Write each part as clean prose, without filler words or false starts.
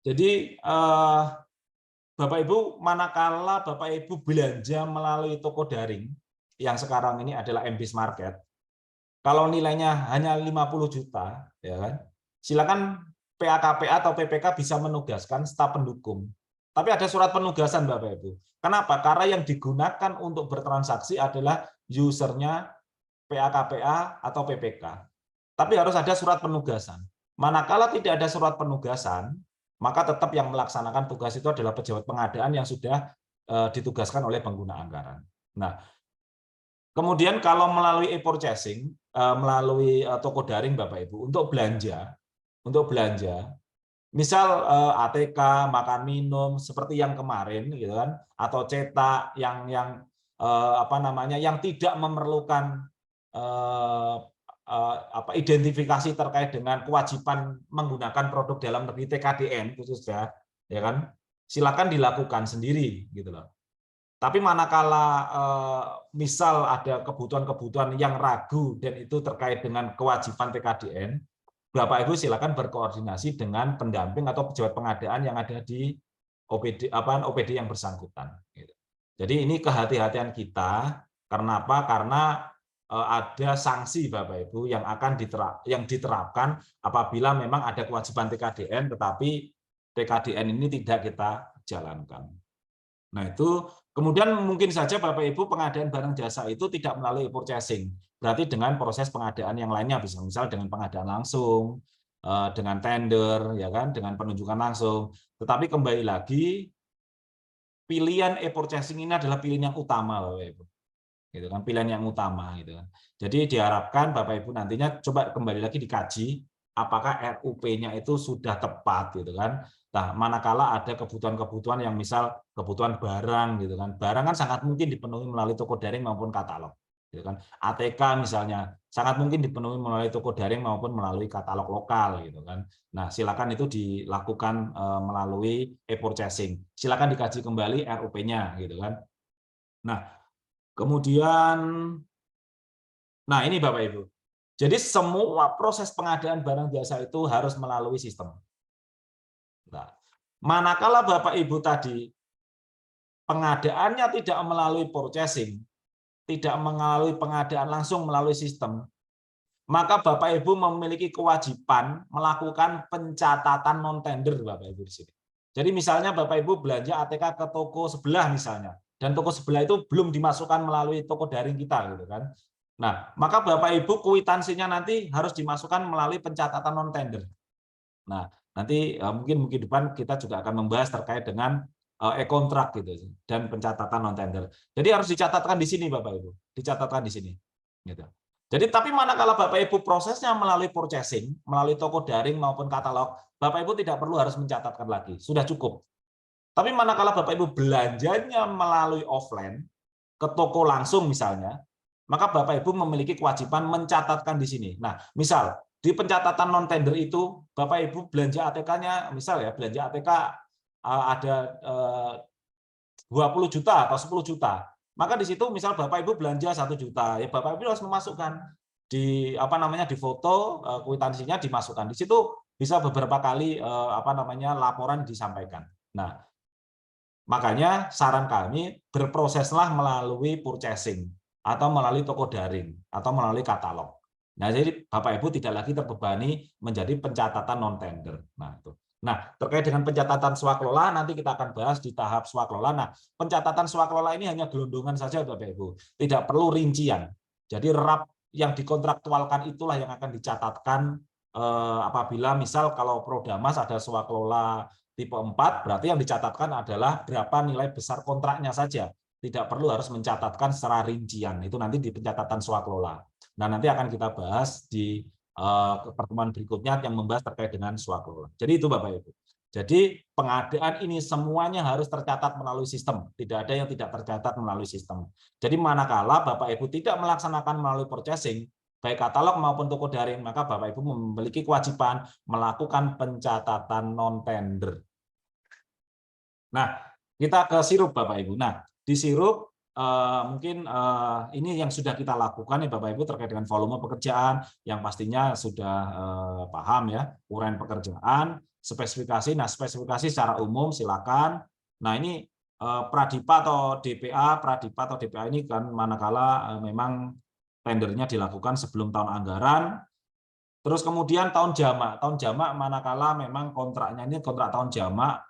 Jadi Bapak Ibu, manakala Bapak Ibu belanja melalui toko daring yang sekarang ini adalah MBIS Market, kalau nilainya hanya 50 juta, ya kan, silakan PAKPA atau PPK bisa menugaskan staf pendukung. Tapi ada surat penugasan, Bapak Ibu. Kenapa? Karena yang digunakan untuk bertransaksi adalah usernya PAKPA atau PPK. Tapi harus ada surat penugasan. Manakala tidak ada surat penugasan, maka tetap yang melaksanakan tugas itu adalah pejabat pengadaan yang sudah ditugaskan oleh pengguna anggaran. Nah, kemudian kalau melalui e-purchasing, melalui toko daring Bapak Ibu, untuk belanja, misal ATK, makan minum seperti yang kemarin gitu kan, atau cetak apa namanya, yang tidak memerlukan identifikasi terkait dengan kewajiban menggunakan produk dalam negeri TKDN khususnya, ya kan, silakan dilakukan sendiri gitu loh. Tapi manakala misal ada kebutuhan-kebutuhan yang ragu dan itu terkait dengan kewajiban TKDN, Bapak Ibu silakan berkoordinasi dengan pendamping atau pejabat pengadaan yang ada di OPD yang bersangkutan. Jadi ini kehati-hatian kita. Karena apa? Karena ada sanksi Bapak Ibu yang akan diterapkan apabila memang ada kewajiban TKDN, tetapi TKDN ini tidak kita jalankan. Nah, itu kemudian mungkin saja Bapak Ibu pengadaan barang jasa itu tidak melalui purchasing. Berarti dengan proses pengadaan yang lainnya, bisa misal dengan pengadaan langsung, dengan tender, ya kan, dengan penunjukan langsung. Tetapi kembali lagi, pilihan e-purchasing ini adalah pilihan yang utama, Bapak Ibu. Gitu kan, pilihan yang utama gitu kan. Jadi diharapkan Bapak Ibu nantinya coba kembali lagi dikaji apakah RUP-nya itu sudah tepat gitu kan. Nah, manakala ada kebutuhan-kebutuhan yang misal kebutuhan barang gitu kan. Barang kan sangat mungkin dipenuhi melalui toko daring maupun katalog gitu kan. ATK misalnya sangat mungkin dipenuhi melalui toko daring maupun melalui katalog lokal gitu kan. Nah, silakan itu dilakukan melalui e-purchasing. Silakan dikaji kembali RUP-nya gitu kan. Nah, kemudian, nah ini Bapak Ibu. Jadi semua proses pengadaan barang jasa itu harus melalui sistem. Nah, manakala Bapak Ibu tadi pengadaannya tidak melalui purchasing, tidak melalui pengadaan langsung melalui sistem, maka Bapak Ibu memiliki kewajiban melakukan pencatatan non tender Bapak Ibu di sini. Jadi misalnya Bapak Ibu belanja ATK ke toko sebelah misalnya, dan toko sebelah itu belum dimasukkan melalui toko daring kita gitu kan. Nah, maka Bapak Ibu kwitansinya nanti harus dimasukkan melalui pencatatan non tender. Nah, nanti mungkin depan kita juga akan membahas terkait dengan e-kontrak gitu dan pencatatan non tender. Jadi harus dicatatkan di sini Bapak Ibu, dicatatkan di sini. Gitu. Jadi tapi manakala Bapak Ibu prosesnya melalui purchasing, melalui toko daring maupun katalog, Bapak Ibu tidak perlu harus mencatatkan lagi, sudah cukup. Tapi manakala Bapak Ibu belanjanya melalui offline, ke toko langsung misalnya, maka Bapak Ibu memiliki kewajiban mencatatkan di sini. Nah, misal di pencatatan non tender itu Bapak Ibu belanja ATK-nya, misal ya belanja ATK ada 20 juta atau 10 juta. Maka di situ misal Bapak Ibu belanja 1 juta, ya Bapak Ibu harus memasukkan di apa namanya di foto kwitansinya dimasukkan. Di situ bisa beberapa kali apa namanya laporan disampaikan. Nah, makanya saran kami berproseslah melalui purchasing atau melalui toko daring atau melalui katalog. Nah, jadi Bapak Ibu tidak lagi terbebani menjadi pencatatan non tender. Nah, itu. Nah, terkait dengan pencatatan swaklola nanti kita akan bahas di tahap swaklola. Nah, pencatatan swaklola ini hanya gelondongan saja Bapak Ibu, tidak perlu rincian. Jadi RAP yang dikontraktualkan itulah yang akan dicatatkan apabila misal kalau Prodamas ada swaklola tipe 4, berarti yang dicatatkan adalah berapa nilai besar kontraknya saja. Tidak perlu harus mencatatkan secara rincian. Itu nanti di pencatatan swaklola. Nah, nanti akan kita bahas di pertemuan berikutnya yang membahas terkait dengan swaklola. Jadi itu Bapak Ibu. Jadi pengadaan ini semuanya harus tercatat melalui sistem. Tidak ada yang tidak tercatat melalui sistem. Jadi manakala Bapak Ibu tidak melaksanakan melalui purchasing, baik katalog maupun toko daring, maka Bapak Ibu memiliki kewajiban melakukan pencatatan non tender. Nah, kita ke sirup Bapak Ibu. Nah, di sirup mungkin ini yang sudah kita lakukan ya Bapak Ibu terkait dengan volume pekerjaan yang pastinya sudah paham ya, uraian pekerjaan, spesifikasi. Nah, spesifikasi secara umum silakan. Nah, ini Pradipa atau DPA, Pradipa atau DPA ini kan manakala memang tendernya dilakukan sebelum tahun anggaran. Terus kemudian tahun jamak manakala memang kontraknya ini kontrak tahun jamak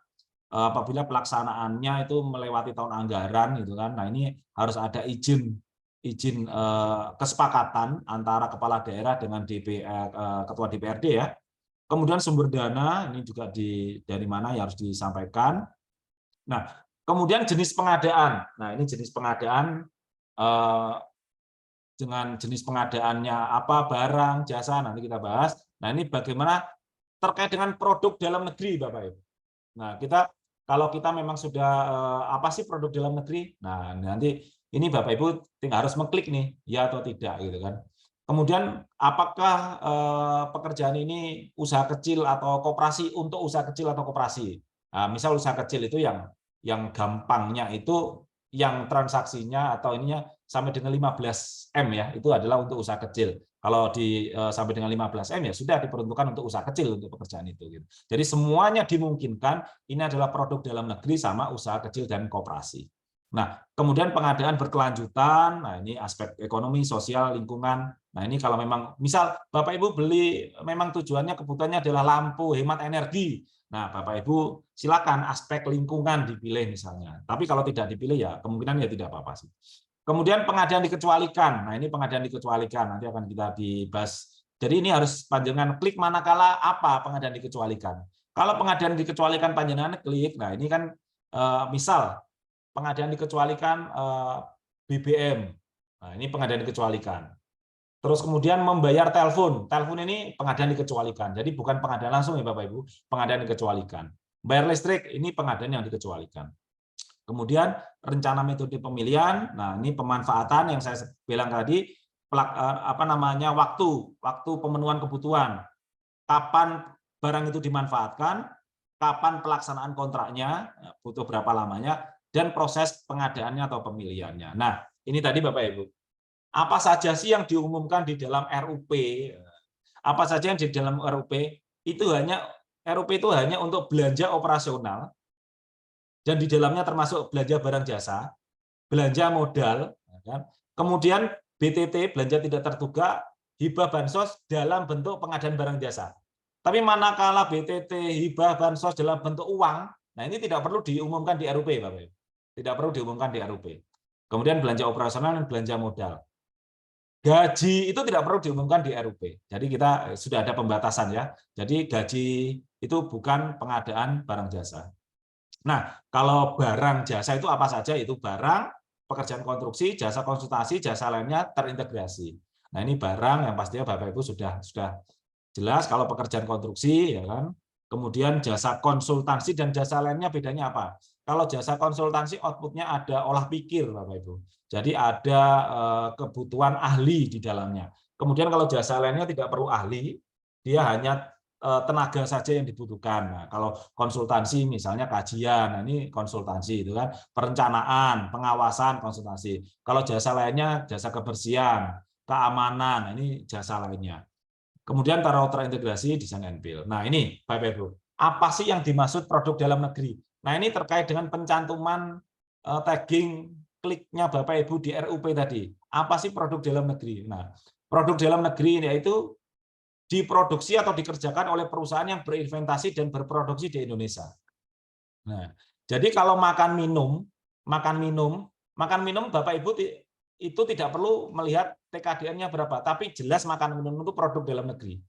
apabila pelaksanaannya itu melewati tahun anggaran gitu kan. Nah, ini harus ada izin kesepakatan antara kepala daerah dengan ketua DPRD ya. Kemudian sumber dana ini juga dari mana ya harus disampaikan. Nah, kemudian jenis pengadaan. Nah, ini jenis pengadaan dengan jenis pengadaannya apa, barang, jasa, nanti kita bahas. Nah, ini bagaimana terkait dengan produk dalam negeri, Bapak Ibu. Nah, kalau kita memang sudah apa sih produk dalam negeri? Nah, nanti ini Bapak Ibu tinggal harus mengklik nih, ya atau tidak gitu kan. Kemudian apakah pekerjaan ini usaha kecil atau koperasi untuk usaha kecil atau koperasi? Nah, misal usaha kecil itu yang gampangnya itu yang transaksinya atau ininya sampai dengan 15 M ya, itu adalah untuk usaha kecil. Kalau sampai dengan 15 M ya sudah diperuntukkan untuk usaha kecil untuk pekerjaan itu gitu. Jadi semuanya dimungkinkan, ini adalah produk dalam negeri sama usaha kecil dan koperasi. Nah, kemudian pengadaan berkelanjutan, nah ini aspek ekonomi, sosial, lingkungan. Nah, ini kalau memang misal Bapak Ibu beli memang tujuannya kebutuhannya adalah lampu, hemat energi. Nah, Bapak Ibu silakan aspek lingkungan dipilih misalnya. Tapi kalau tidak dipilih ya kemungkinan ya tidak apa-apa sih. Kemudian pengadaan dikecualikan. Nah, ini pengadaan dikecualikan nanti akan kita dibahas. Jadi ini harus panjenengan klik manakala apa pengadaan dikecualikan. Kalau pengadaan dikecualikan panjenengan klik, nah ini kan misal pengadaan dikecualikan BBM. Nah, ini pengadaan dikecualikan. Terus kemudian membayar telepon. Telepon ini pengadaan dikecualikan. Jadi bukan pengadaan langsung ya Bapak Ibu, pengadaan dikecualikan. Bayar listrik ini pengadaan yang dikecualikan. Kemudian rencana metode pemilihan. Nah, ini pemanfaatan yang saya bilang tadi, waktu pemenuhan kebutuhan. Kapan barang itu dimanfaatkan, kapan pelaksanaan kontraknya, butuh berapa lamanya, dan proses pengadaannya atau pemilihannya. Nah, ini tadi Bapak Ibu. Apa saja sih yang diumumkan di dalam RUP? Apa saja yang di dalam RUP? RUP itu hanya untuk belanja operasional, dan di dalamnya termasuk belanja barang jasa, belanja modal, kemudian BTT, belanja tidak tertunggak, hibah bansos dalam bentuk pengadaan barang jasa. Tapi manakala BTT, hibah bansos dalam bentuk uang, nah ini tidak perlu diumumkan di RUP, Bapak. Tidak perlu diumumkan di RUP. Kemudian belanja operasional dan belanja modal. Gaji itu tidak perlu diumumkan di RUP. Jadi kita sudah ada pembatasan ya. Jadi gaji itu bukan pengadaan barang jasa. Nah, kalau barang jasa itu apa saja? Itu barang, pekerjaan konstruksi, jasa konsultasi, jasa lainnya terintegrasi. Nah, ini barang yang pastinya Bapak Ibu sudah jelas kalau pekerjaan konstruksi ya kan. Kemudian jasa konsultansi dan jasa lainnya bedanya apa? Kalau jasa konsultansi outputnya ada olah pikir Bapak Ibu. Jadi ada kebutuhan ahli di dalamnya. Kemudian kalau jasa lainnya tidak perlu ahli, dia hanya tenaga saja yang dibutuhkan. Nah, kalau konsultansi misalnya kajian, nah ini konsultansi itu kan, perencanaan, pengawasan, konsultansi. Kalau jasa lainnya jasa kebersihan, keamanan, nah ini jasa lainnya. Kemudian terintegrasi desain and-build. Nah, ini Bapak Ibu, apa sih yang dimaksud produk dalam negeri? Nah, ini terkait dengan pencantuman tagging kliknya Bapak Ibu di RUP tadi. Apa sih produk dalam negeri? Nah, produk dalam negeri yaitu diproduksi atau dikerjakan oleh perusahaan yang berinvestasi dan berproduksi di Indonesia. Nah, jadi kalau makan minum Bapak Ibu itu tidak perlu melihat TKDN-nya berapa, tapi jelas makan minum itu produk dalam negeri.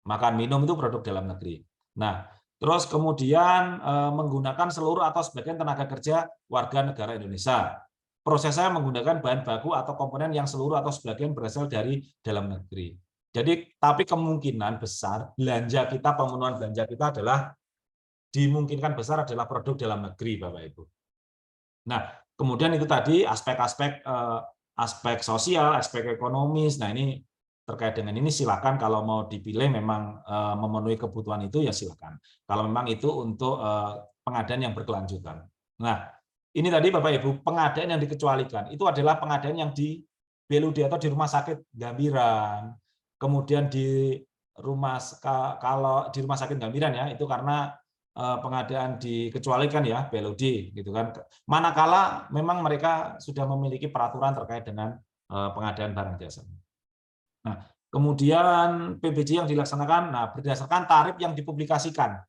Makan minum itu produk dalam negeri. Nah, terus kemudian menggunakan seluruh atau sebagian tenaga kerja warga negara Indonesia. Prosesnya menggunakan bahan baku atau komponen yang seluruh atau sebagian berasal dari dalam negeri. Jadi, tapi kemungkinan besar belanja kita, pemenuhan belanja kita adalah dimungkinkan besar adalah produk dalam negeri, Bapak Ibu. Nah, kemudian itu tadi aspek-aspek aspek sosial, aspek ekonomis. Nah, ini terkait dengan ini silakan kalau mau dipilih memang memenuhi kebutuhan itu ya silakan. Kalau memang itu untuk pengadaan yang berkelanjutan. Nah, ini tadi Bapak Ibu, pengadaan yang dikecualikan itu adalah pengadaan yang di BLUD atau di rumah sakit Gambiran. Kemudian di kalau di rumah sakit Gambiran ya, itu karena pengadaan dikecualikan ya BLUD gitu kan. Manakala memang mereka sudah memiliki peraturan terkait dengan pengadaan barang jasa. Nah, kemudian PBJ yang dilaksanakan berdasarkan tarif yang dipublikasikan.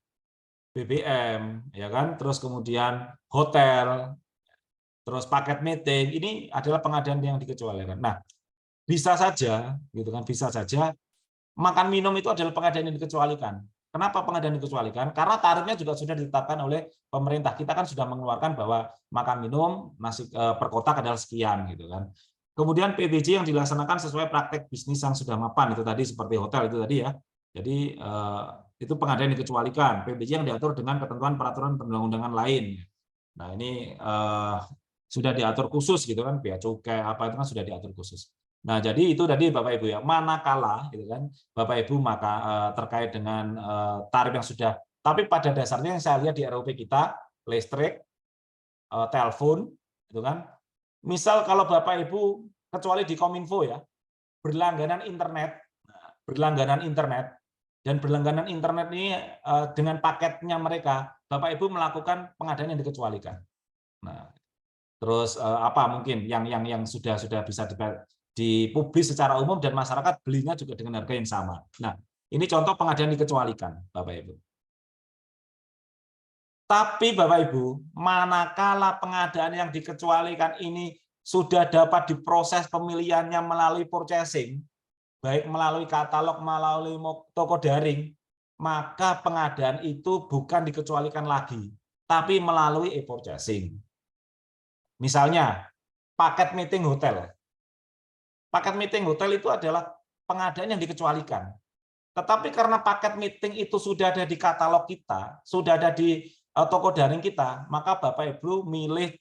BBM ya kan, terus kemudian hotel, terus paket meeting, ini adalah pengadaan yang dikecualikan. Nah, bisa saja gitu kan, bisa saja makan minum itu adalah pengadaan yang dikecualikan. Kenapa pengadaan dikecualikan? Karena tarifnya juga sudah ditetapkan oleh pemerintah. Kita kan sudah mengeluarkan bahwa makan minum nasi per kotak adalah sekian gitu kan. Kemudian PBJ yang dilaksanakan sesuai praktek bisnis yang sudah mapan, itu tadi seperti hotel itu tadi ya. Jadi itu pengadaan dikecualikan. PBJ yang diatur dengan ketentuan peraturan perundang-undangan lain. Nah, ini sudah diatur khusus gitu kan, bea cukai apa itu kan sudah diatur khusus. Nah, jadi itu tadi Bapak Ibu ya, manakala gitu kan Bapak Ibu maka terkait dengan tarif yang sudah, tapi pada dasarnya yang saya lihat di RUP kita listrik, telepon gitu kan. Misal kalau Bapak Ibu kecuali di Kominfo ya, berlangganan internet dan berlangganan internet ini dengan paketnya mereka, Bapak Ibu melakukan pengadaan yang dikecualikan. Nah, terus apa mungkin yang sudah bisa dipublis secara umum dan masyarakat belinya juga dengan harga yang sama. Nah, ini contoh pengadaan dikecualikan, Bapak Ibu. Tapi Bapak Ibu, manakala pengadaan yang dikecualikan ini sudah dapat diproses pemilihannya melalui purchasing, baik melalui katalog, melalui toko daring, maka pengadaan itu bukan dikecualikan lagi, tapi melalui e-purchasing. Misalnya, paket meeting hotel. Paket meeting hotel itu adalah pengadaan yang dikecualikan. Tetapi karena paket meeting itu sudah ada di katalog kita, sudah ada di toko daring kita, maka Bapak Ibu milih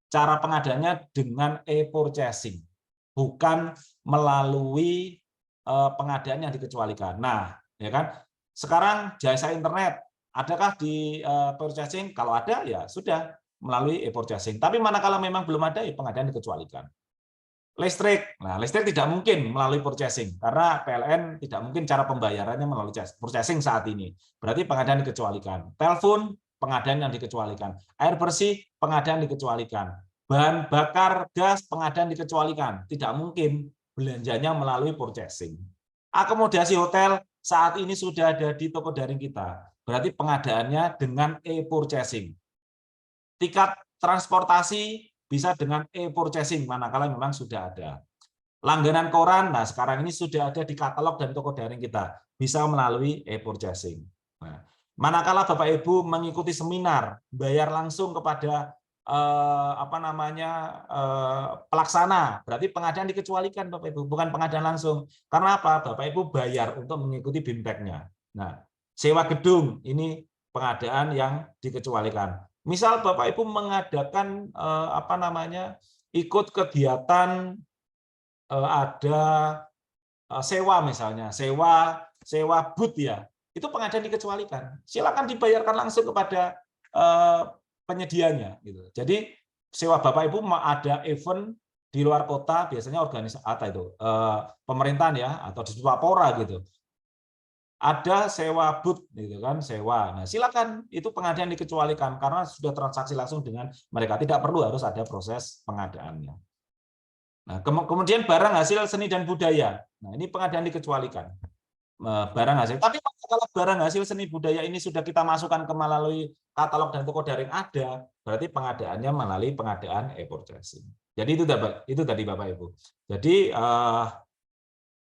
cara pengadaannya dengan e-purchasing, bukan melalui pengadaan yang dikecualikan. Nah, ya kan? Sekarang jasa internet, adakah di purchasing? Kalau ada, ya sudah melalui e-purchasing. Tapi manakala memang belum ada, ya pengadaan dikecualikan. Listrik, nah listrik tidak mungkin melalui purchasing karena PLN tidak mungkin cara pembayarannya melalui purchasing saat ini. Berarti pengadaan dikecualikan. Telepon, pengadaan yang dikecualikan. Air bersih, pengadaan dikecualikan. Bahan bakar gas, pengadaan dikecualikan. Tidak mungkin belanjanya melalui purchasing. Akomodasi hotel saat ini sudah ada di toko daring kita. Berarti pengadaannya dengan e-purchasing. Tiket transportasi bisa dengan e-purchasing manakala memang sudah ada. Langganan koran, nah sekarang ini sudah ada di katalog dan toko daring kita, bisa melalui e-purchasing. Nah, manakala Bapak Ibu mengikuti seminar, bayar langsung kepada pelaksana, berarti pengadaan dikecualikan Bapak Ibu, bukan pengadaan langsung. Karena apa? Bapak Ibu bayar untuk mengikuti BIMTEK-nya. Nah, sewa gedung ini pengadaan yang dikecualikan. Misal Bapak Ibu mengadakan ikut kegiatan ada sewa misalnya, sewa booth ya, itu pengadaan dikecualikan. Silakan dibayarkan langsung kepada penyedianya gitu. Jadi sewa Bapak Ibu ada event di luar kota, biasanya organisasi pemerintahan ya atau di Wapora gitu. Ada sewa booth gitu kan, sewa. Nah, silakan itu pengadaan dikecualikan karena sudah transaksi langsung dengan mereka, tidak perlu harus ada proses pengadaannya. Nah, kemudian barang hasil seni dan budaya. Nah, ini pengadaan dikecualikan. Barang hasil. Tapi kalau barang hasil seni budaya ini sudah kita masukkan ke melalui katalog dan toko daring ada, berarti pengadaannya melalui pengadaan e-purchasing. Jadi itu tadi Bapak Ibu. Jadi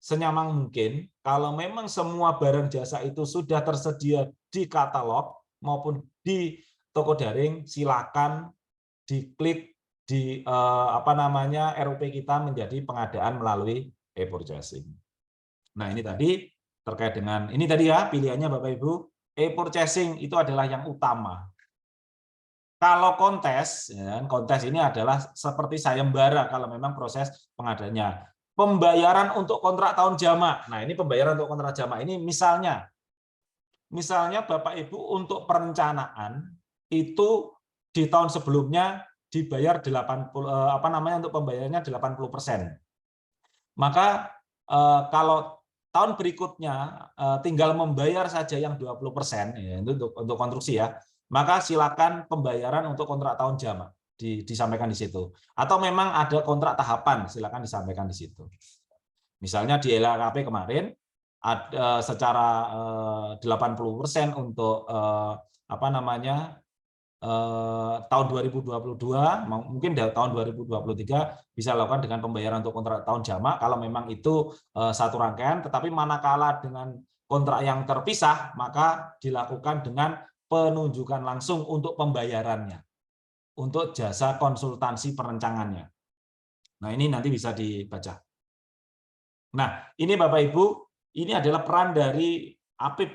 senyaman mungkin kalau memang semua barang jasa itu sudah tersedia di katalog maupun di toko daring, silakan diklik di RUP kita menjadi pengadaan melalui e-purchasing. Nah, ini tadi terkait dengan ini tadi ya pilihannya Bapak Ibu, e-purchasing itu adalah yang utama. Kalau kontes, ya, kontes ini adalah seperti sayembara kalau memang proses pengadaannya. Pembayaran untuk kontrak tahun jamak. Nah, ini pembayaran untuk kontrak jamak ini misalnya Bapak Ibu untuk perencanaan itu di tahun sebelumnya dibayar 80 untuk pembayarannya 80%. Maka kalau tahun berikutnya tinggal membayar saja yang 20%, ya, itu untuk konstruksi ya, maka silakan pembayaran untuk kontrak tahun jamak disampaikan di situ. Atau memang ada kontrak tahapan, silakan disampaikan di situ. Misalnya di LKP kemarin ada secara 80% untuk tahun 2022, mungkin dari tahun 2023 bisa lakukan dengan pembayaran untuk kontrak tahun jamak kalau memang itu satu rangkaian, tetapi manakala dengan kontrak yang terpisah maka dilakukan dengan penunjukan langsung untuk pembayarannya, untuk jasa konsultansi perencangannya. Nah, ini nanti bisa dibaca. Nah, ini Bapak Ibu, ini adalah peran dari APIP.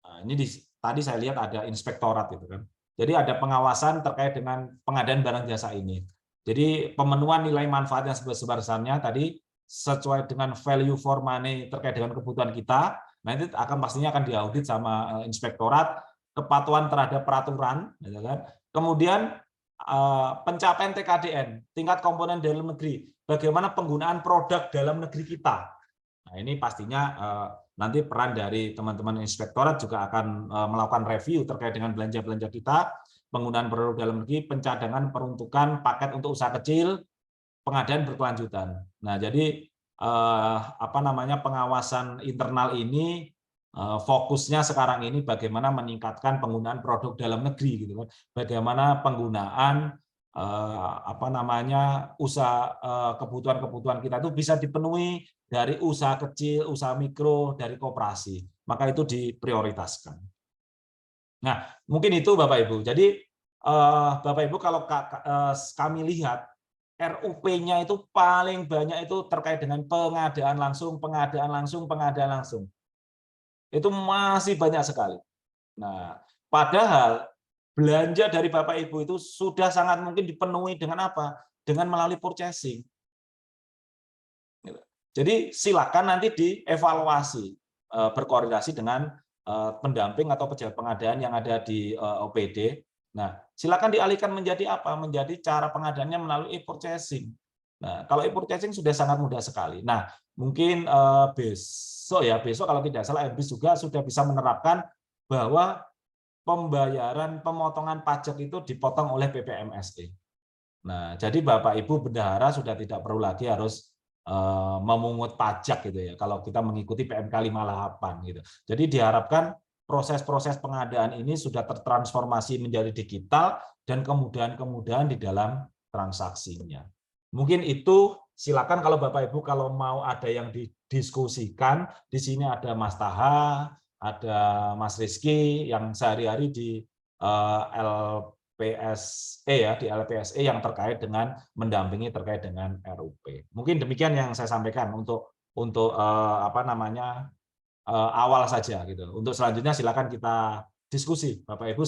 Nah, ini tadi saya lihat ada inspektorat itu kan. Jadi ada pengawasan terkait dengan pengadaan barang jasa ini. Jadi pemenuhan nilai manfaat yang sebesar-besarnya tadi sesuai dengan value for money terkait dengan kebutuhan kita. Nanti pastinya akan diaudit sama inspektorat, kepatuhan terhadap peraturan, ya kan? Kemudian pencapaian TKDN, tingkat komponen dalam negeri, bagaimana penggunaan produk dalam negeri kita. Nah, ini pastinya nanti peran dari teman-teman inspektorat juga akan melakukan review terkait dengan belanja-belanja kita, penggunaan produk dalam negeri, pencadangan, peruntukan, paket untuk usaha kecil, pengadaan berkelanjutan. Nah, jadi pengawasan internal ini fokusnya sekarang ini bagaimana meningkatkan penggunaan produk dalam negeri, gitu kan? Bagaimana penggunaan usaha kebutuhan-kebutuhan kita itu bisa dipenuhi dari usaha kecil, usaha mikro, dari koperasi. Maka itu diprioritaskan. Nah, mungkin itu Bapak Ibu. Jadi Bapak Ibu kalau kami lihat RUP-nya itu paling banyak itu terkait dengan pengadaan langsung, pengadaan langsung, pengadaan langsung. Itu masih banyak sekali. Nah, padahal belanja dari Bapak Ibu itu sudah sangat mungkin dipenuhi dengan apa? Dengan melalui purchasing. Jadi silakan nanti dievaluasi, berkoordinasi dengan pendamping atau pejabat pengadaan yang ada di OPD. Nah, silakan dialihkan menjadi apa? Menjadi cara pengadaannya melalui e-purchasing. Nah, kalau e-purchasing sudah sangat mudah sekali. Nah, mungkin besok kalau tidak salah MBIS juga sudah bisa menerapkan bahwa pembayaran pemotongan pajak itu dipotong oleh PPMSE. Nah, jadi Bapak Ibu bendahara sudah tidak perlu lagi harus memungut pajak gitu ya kalau kita mengikuti PMK 58 gitu. Jadi diharapkan proses-proses pengadaan ini sudah tertransformasi menjadi digital dan kemudahan-kemudahan di dalam transaksinya. Mungkin itu, silakan kalau Bapak Ibu kalau mau ada yang didiskusikan, di sini ada Mas Taha, ada Mas Rizky yang sehari-hari di LPSE ya, di LPSE yang terkait dengan mendampingi terkait dengan RUP. Mungkin demikian yang saya sampaikan untuk awal saja gitu. Untuk selanjutnya silakan kita diskusi Bapak Ibu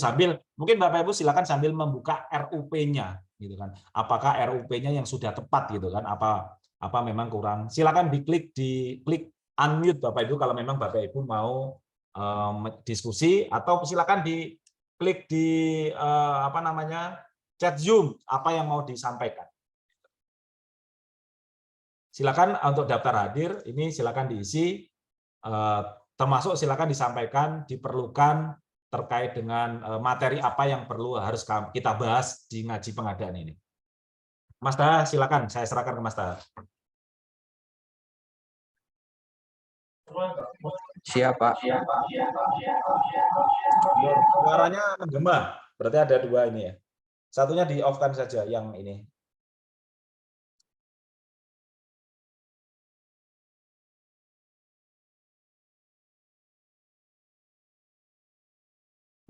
mungkin Bapak Ibu silakan sambil membuka RUP-nya gitu kan. Apakah RUP-nya yang sudah tepat gitu kan? Apa memang kurang? Silakan diklik unmute Bapak Ibu kalau memang Bapak Ibu mau diskusi, atau silakan diklik di chat Zoom apa yang mau disampaikan. Silakan untuk daftar hadir ini silakan diisi, termasuk silakan disampaikan diperlukan terkait dengan materi apa yang harus kita bahas di ngaji pengadaan ini. Mas Taha, silakan saya serahkan ke Mas Taha. Siap, Pak. Suaranya menggema, berarti ada dua ini ya. Satunya di off-kan saja yang ini.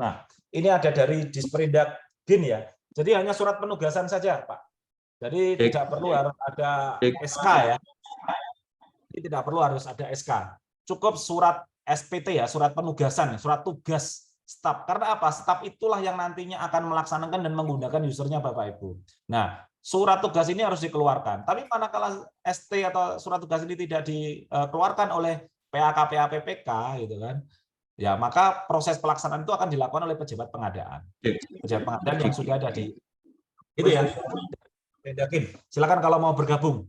Nah, ini ada dari Disperindak Din ya. Jadi hanya surat penugasan saja, Pak. Jadi tidak perlu harus ada SK ya. Ini tidak perlu harus ada SK. Cukup surat SPT ya, surat penugasan, surat tugas staf. Karena apa? Staf itulah yang nantinya akan melaksanakan dan menggunakan usernya Bapak Ibu. Nah, surat tugas ini harus dikeluarkan. Tapi manakala ST atau surat tugas ini tidak dikeluarkan oleh PAK, PAPPK gitu kan, ya maka proses pelaksanaan itu akan dilakukan oleh pejabat pengadaan. Pejabat pengadaan yang sudah ada di Itu ya. Yakin. Silakan kalau mau bergabung.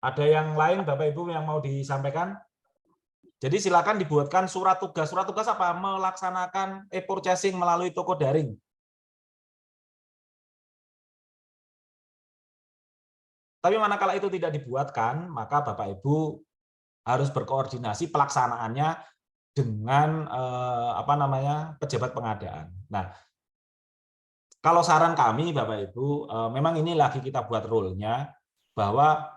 Ada yang lain Bapak Ibu yang mau disampaikan? Jadi silakan dibuatkan surat tugas. Surat tugas apa? Melaksanakan e-purchasing melalui toko daring. Tapi manakala itu tidak dibuatkan, maka Bapak Ibu harus berkoordinasi pelaksanaannya dengan pejabat pengadaan. Nah, kalau saran kami Bapak Ibu, memang ini lagi kita buat rule-nya bahwa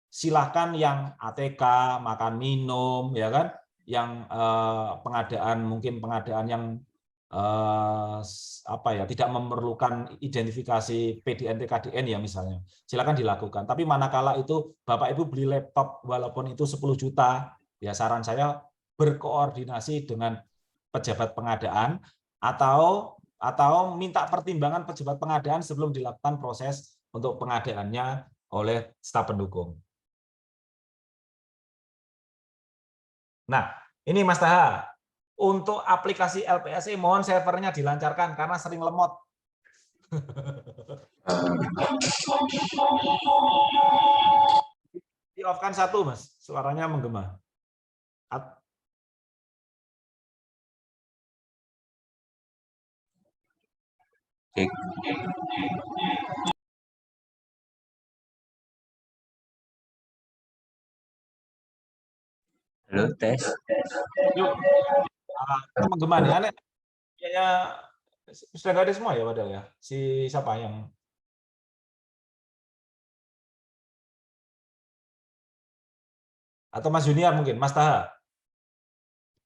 silakan yang ATK, makan minum, ya kan, yang pengadaan mungkin pengadaan yang tidak memerlukan identifikasi PDN TKDN ya misalnya, silakan dilakukan. Tapi manakala itu Bapak Ibu beli laptop walaupun itu 10 juta, ya saran saya berkoordinasi dengan pejabat pengadaan atau minta pertimbangan pejabat pengadaan sebelum dilakukan proses untuk pengadaannya oleh staf pendukung. Nah, ini Mas Taha, untuk aplikasi LPSE mohon servernya dilancarkan karena sering lemot. Di off-kan satu, Mas, suaranya menggema. Halo, tes. Yuk. Menggema nih, aneh. Kayaknya sudah nggak ada semua ya padahal ya. Si siapa yang atau Mas Junior mungkin, Mas Taha.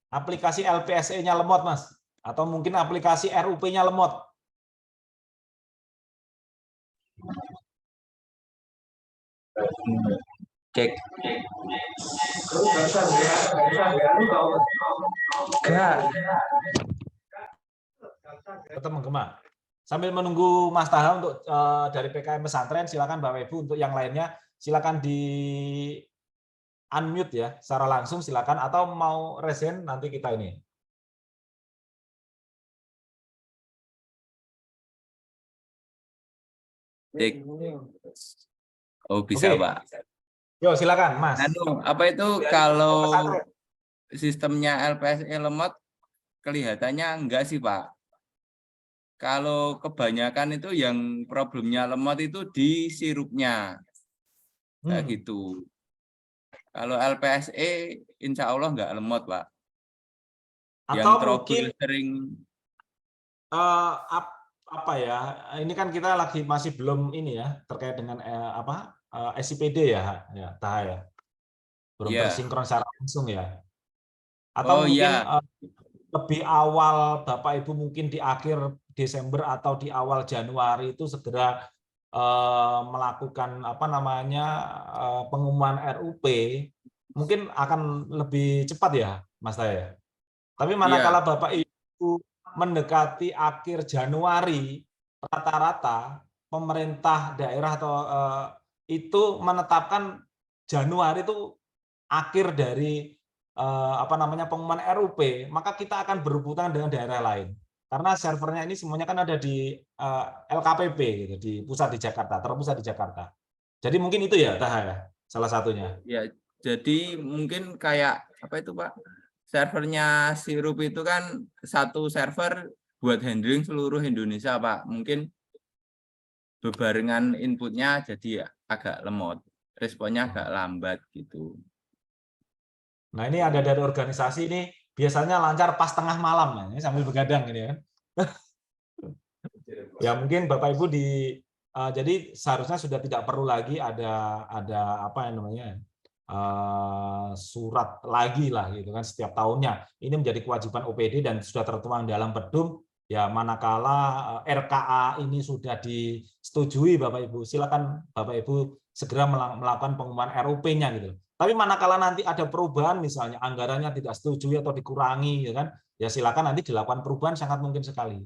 Aplikasi LPSE-nya lemot, Mas. Atau mungkin aplikasi RUP-nya lemot. Cek. Tetap menggema. Sambil menunggu Mas Taha untuk dari PKM Pesantren, silakan Bapak Ibu untuk yang lainnya silakan di unmute ya secara langsung silakan, atau mau resen nanti kita ini. Cek. Oh bisa, Oke. Pak. Yo silakan Mas. Apa itu kalau sistemnya LPSE lemot kelihatannya enggak sih Pak. Kalau kebanyakan itu yang problemnya lemot itu di sirupnya. Kayak gitu. Kalau LPSE insya Allah enggak lemot Pak. Yang atau trouble mungkin sering apa ya, ini kan kita lagi masih belum ini ya terkait dengan SIPD ya Taha ya, belum tersinkron secara langsung ya, atau mungkin lebih awal Bapak Ibu mungkin di akhir Desember atau di awal Januari itu segera melakukan pengumuman RUP, mungkin akan lebih cepat ya Mas Taha. Tapi manakala Bapak Ibu mendekati akhir Januari, rata-rata pemerintah daerah atau itu menetapkan Januari itu akhir dari pengumuman RUP, maka kita akan berhubungan dengan daerah lain. Karena servernya ini semuanya kan ada di LKPP gitu, di pusat di Jakarta, terpusat di Jakarta. Jadi mungkin itu ya Taha ya, salah satunya. Ya, jadi mungkin kayak apa itu Pak? Servernya Sirup itu kan satu server buat handling seluruh Indonesia, Pak. Mungkin bebarengan inputnya jadi agak lemot, responnya agak lambat gitu. Nah ini ada dari organisasi ini biasanya lancar pas tengah malam, ini sambil begadang ini kan. Ya mungkin Bapak Ibu jadi seharusnya sudah tidak perlu lagi ada surat lagi lah gitu kan setiap tahunnya. Ini menjadi kewajiban OPD dan sudah tertuang dalam Pedum. Ya manakala RKA ini sudah disetujui Bapak Ibu, silakan Bapak Ibu segera melakukan pengumuman RUP-nya gitu. Tapi manakala nanti ada perubahan misalnya anggarannya tidak setuju atau dikurangi ya silakan nanti dilakukan perubahan, sangat mungkin sekali.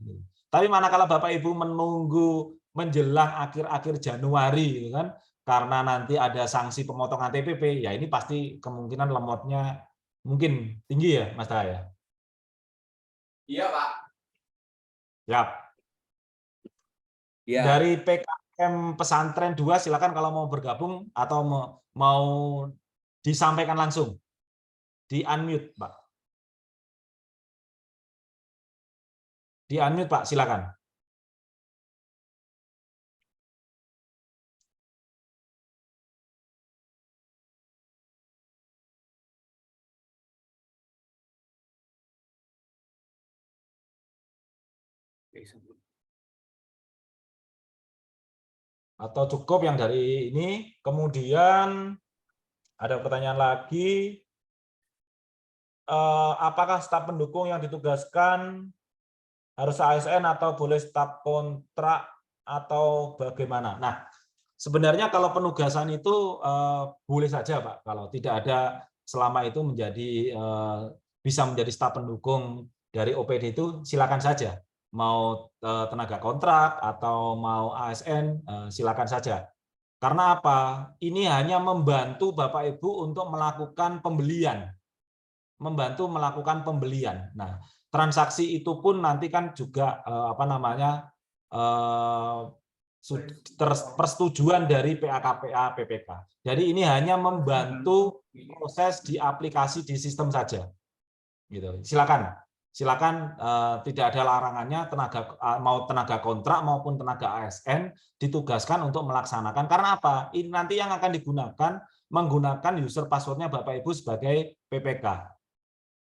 Tapi manakala Bapak Ibu menunggu menjelang akhir-akhir Januari gitu kan, karena nanti ada sanksi pemotongan TPP, ya ini pasti kemungkinan lemotnya mungkin tinggi ya, Mas Taha ya? Iya, Pak. Siap. Iya. Dari PKM Pesantren 2, silakan kalau mau bergabung atau mau disampaikan langsung. Di unmute, Pak. Di unmute, Pak, silakan. Atau cukup yang dari ini. Kemudian ada pertanyaan lagi. Apakah staf pendukung yang ditugaskan harus ASN atau boleh staf kontrak atau bagaimana? Nah, sebenarnya kalau penugasan itu boleh saja, Pak. Kalau tidak ada selama itu bisa menjadi staf pendukung dari OPD itu, silakan saja. Mau tenaga kontrak atau mau ASN, silakan saja. Karena apa? Ini hanya membantu Bapak Ibu untuk melakukan pembelian. Nah, transaksi itu pun nanti kan juga persetujuan dari PAKPA PPK. Jadi ini hanya membantu proses di aplikasi di sistem saja. Gitu. Silakan tidak ada larangannya mau tenaga kontrak maupun tenaga ASN ditugaskan untuk melaksanakan. Karena apa? Ini nanti yang akan digunakan menggunakan user passwordnya Bapak Ibu sebagai PPK.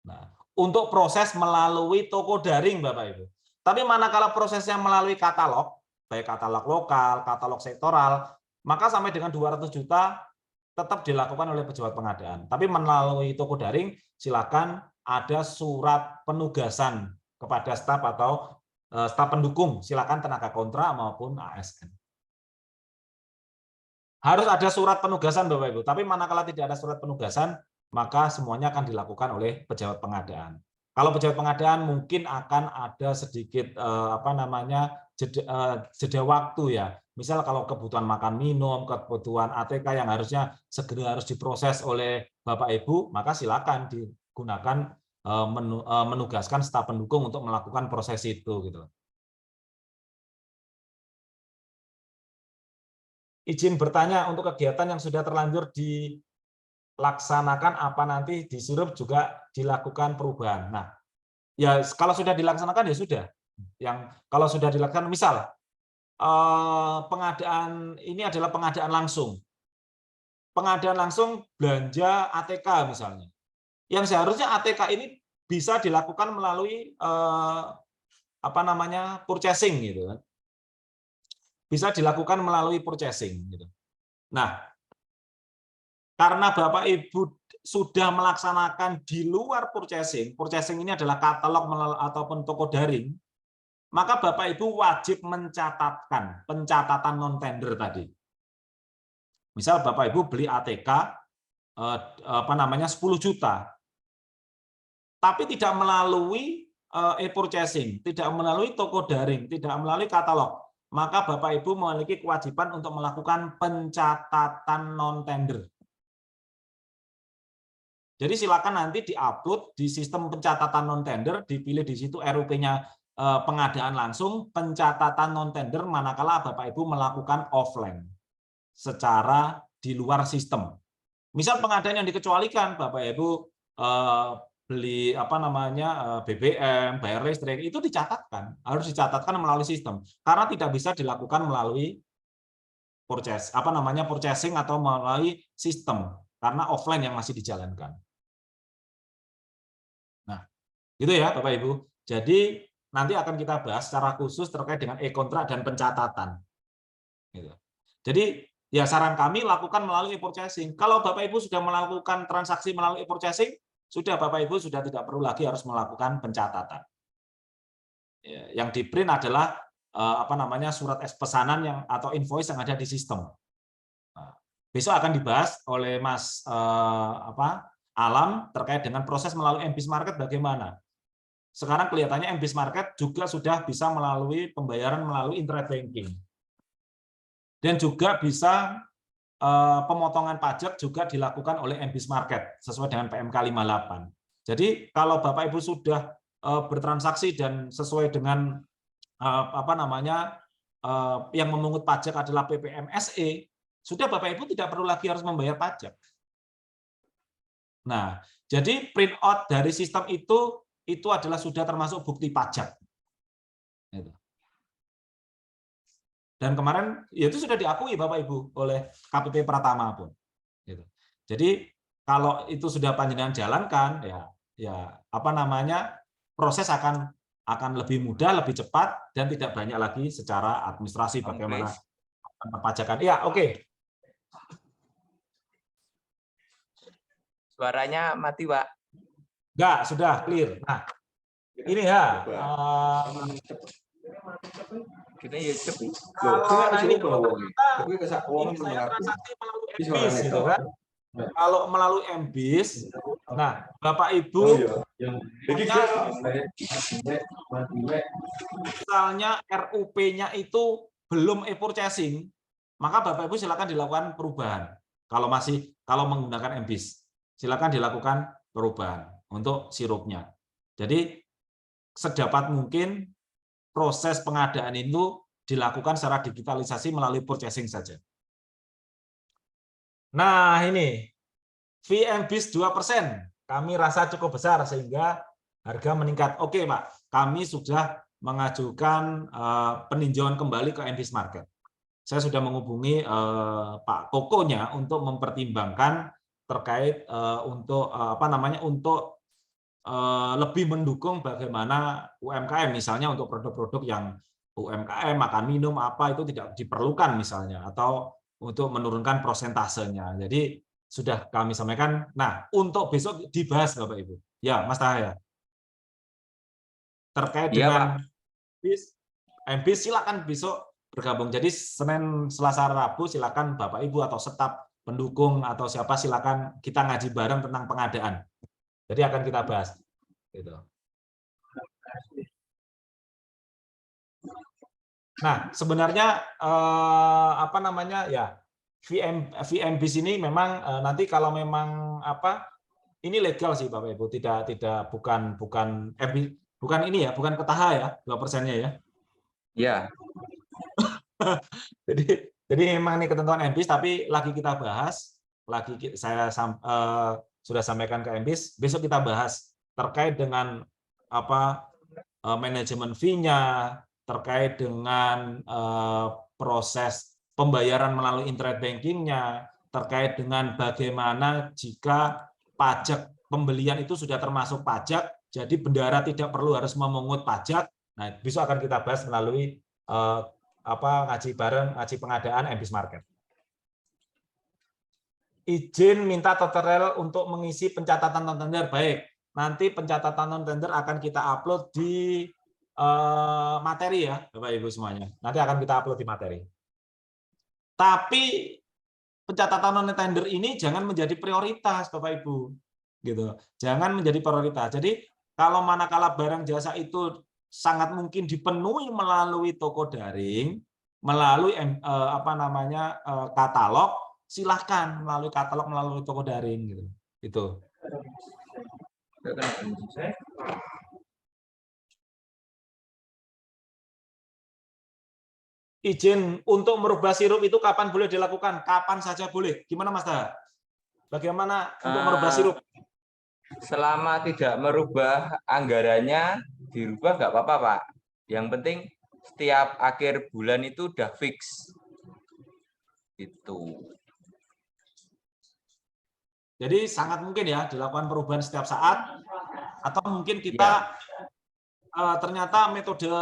Nah, untuk proses melalui toko daring, Bapak Ibu. Tapi manakala prosesnya melalui katalog, baik katalog lokal, katalog sektoral, maka sampai dengan 200 juta tetap dilakukan oleh pejabat pengadaan. Tapi melalui toko daring, silakan ada surat penugasan kepada staf atau staf pendukung, silakan tenaga kontrak maupun ASN. Harus ada surat penugasan, Bapak Ibu. Tapi manakala tidak ada surat penugasan, maka semuanya akan dilakukan oleh pejabat pengadaan. Kalau pejabat pengadaan mungkin akan ada sedikit jeda waktu ya. Misal kalau kebutuhan makan minum, kebutuhan ATK yang harusnya segera harus diproses oleh Bapak Ibu, maka silakan digunakan menugaskan staf pendukung untuk melakukan proses itu gitu. Izin bertanya, untuk kegiatan yang sudah terlanjur dilaksanakan apa nanti di sirup juga dilakukan perubahan. Nah, ya kalau sudah dilaksanakan ya sudah. Yang kalau sudah dilaksanakan, misal pengadaan ini adalah pengadaan langsung. Pengadaan langsung belanja ATK misalnya. Yang seharusnya ATK ini bisa dilakukan melalui purchasing gitu kan. Bisa dilakukan melalui purchasing gitu. Nah, karena Bapak Ibu sudah melaksanakan di luar purchasing ini adalah katalog ataupun toko daring, maka Bapak Ibu wajib mencatatkan pencatatan non-tender tadi. Misal Bapak Ibu beli ATK 10 juta, tapi tidak melalui e-purchasing, tidak melalui toko daring, tidak melalui katalog, maka Bapak Ibu memiliki kewajiban untuk melakukan pencatatan non-tender. Jadi silakan nanti diupload di sistem pencatatan non-tender, dipilih di situ RUP-nya pengadaan langsung, pencatatan non-tender manakala Bapak Ibu melakukan offline secara di luar sistem. Misal pengadaan yang dikecualikan, Bapak Ibu beli BBM, bayar listrik, itu dicatatkan, harus dicatatkan melalui sistem karena tidak bisa dilakukan melalui purchasing atau melalui sistem karena offline yang masih dijalankan. Nah, gitu ya Bapak Ibu. Jadi nanti akan kita bahas secara khusus terkait dengan e-kontrak dan pencatatan. Gitu. Jadi ya saran kami lakukan melalui e-purchasing. Kalau Bapak Ibu sudah melakukan transaksi melalui e-purchasing, sudah Bapak Ibu sudah tidak perlu lagi harus melakukan pencatatan. Yang di print adalah surat pesanan atau invoice yang ada di sistem. Nah, besok akan dibahas oleh Mas Alam terkait dengan proses melalui MBIS Market bagaimana. Sekarang kelihatannya MBIS Market juga sudah bisa melalui pembayaran melalui internet banking. Dan juga bisa pemotongan pajak juga dilakukan oleh MBIS Market sesuai dengan PMK 58. Jadi kalau Bapak Ibu sudah bertransaksi dan sesuai dengan yang memungut pajak adalah PPMSE, sudah Bapak Ibu tidak perlu lagi harus membayar pajak. Nah, jadi print out dari sistem itu adalah sudah termasuk bukti pajak. Dan kemarin ya itu sudah diakui Bapak Ibu oleh KPP Pratama pun. Jadi kalau itu sudah panjenengan jalankan, proses akan lebih mudah, lebih cepat, dan tidak banyak lagi secara administrasi bagaimana perpajakan. Ya, oke. Suaranya mati, Pak. Enggak, sudah clear. Nah, ini ya. Kita ya cepi. Ini saya transaksi melalui MBIS, gitu kan? Kalau melalui MBIS, nah Bapak Ibu, misalnya RUP-nya itu belum e-purchasing, maka Bapak Ibu silakan dilakukan perubahan. Kalau menggunakan MBIS, silakan dilakukan perubahan untuk sirupnya. Jadi sedapat mungkin proses pengadaan itu dilakukan secara digitalisasi melalui purchasing saja. Nah, ini VMBIS 2%. Kami rasa cukup besar sehingga harga meningkat. Oke, Pak. Kami sudah mengajukan peninjauan kembali ke MBIS Market. Saya sudah menghubungi Pak Kokonya untuk mempertimbangkan terkait untuk lebih mendukung bagaimana UMKM, misalnya untuk produk-produk yang UMKM makan minum apa itu tidak diperlukan misalnya, atau untuk menurunkan prosentasenya. Jadi sudah kami sampaikan. Nah, untuk besok dibahas Bapak Ibu. Ya, Mas Tahaya. Terkait dengan MBIS silakan besok bergabung. Jadi Senin, Selasa, Rabu silakan Bapak Ibu atau staf pendukung atau siapa silakan kita ngaji bareng tentang pengadaan. Jadi akan kita bahas. Gitu. Nah, sebenarnya VMBIS ini memang nanti kalau memang ini legal sih Bapak Ibu, bukan ini ya, bukan petaha ya, 2%-nya ya. Ya. jadi memang ini ketentuan MBIS, tapi lagi kita bahas, saya sudah sampaikan ke MBIS, besok kita bahas terkait dengan manajemen fee-nya, terkait dengan proses pembayaran melalui internet banking-nya, terkait dengan bagaimana jika pajak pembelian itu sudah termasuk pajak, jadi bendahara tidak perlu harus memungut pajak. Nah, besok akan kita bahas melalui ngaji bareng, ngaji pengadaan MBIS Market. Izin minta tutorial untuk mengisi pencatatan non-tender. Baik, nanti pencatatan non-tender akan kita upload di materi ya, Bapak Ibu semuanya. Nanti akan kita upload di materi. Tapi pencatatan non-tender ini jangan menjadi prioritas, Bapak Ibu. Gitu. Jangan menjadi prioritas. Jadi kalau manakala barang jasa itu sangat mungkin dipenuhi melalui toko daring, melalui katalog, silahkan melalui katalog, melalui toko daring gitu. Itu. Izin untuk merubah sirup itu kapan boleh dilakukan? Kapan saja boleh. Gimana Mas Daha? Bagaimana untuk merubah sirup? Selama tidak merubah anggarannya, dirubah nggak apa-apa, Pak. Yang penting setiap akhir bulan itu udah fix. Itu. Jadi sangat mungkin ya dilakukan perubahan setiap saat, atau mungkin kita ternyata metode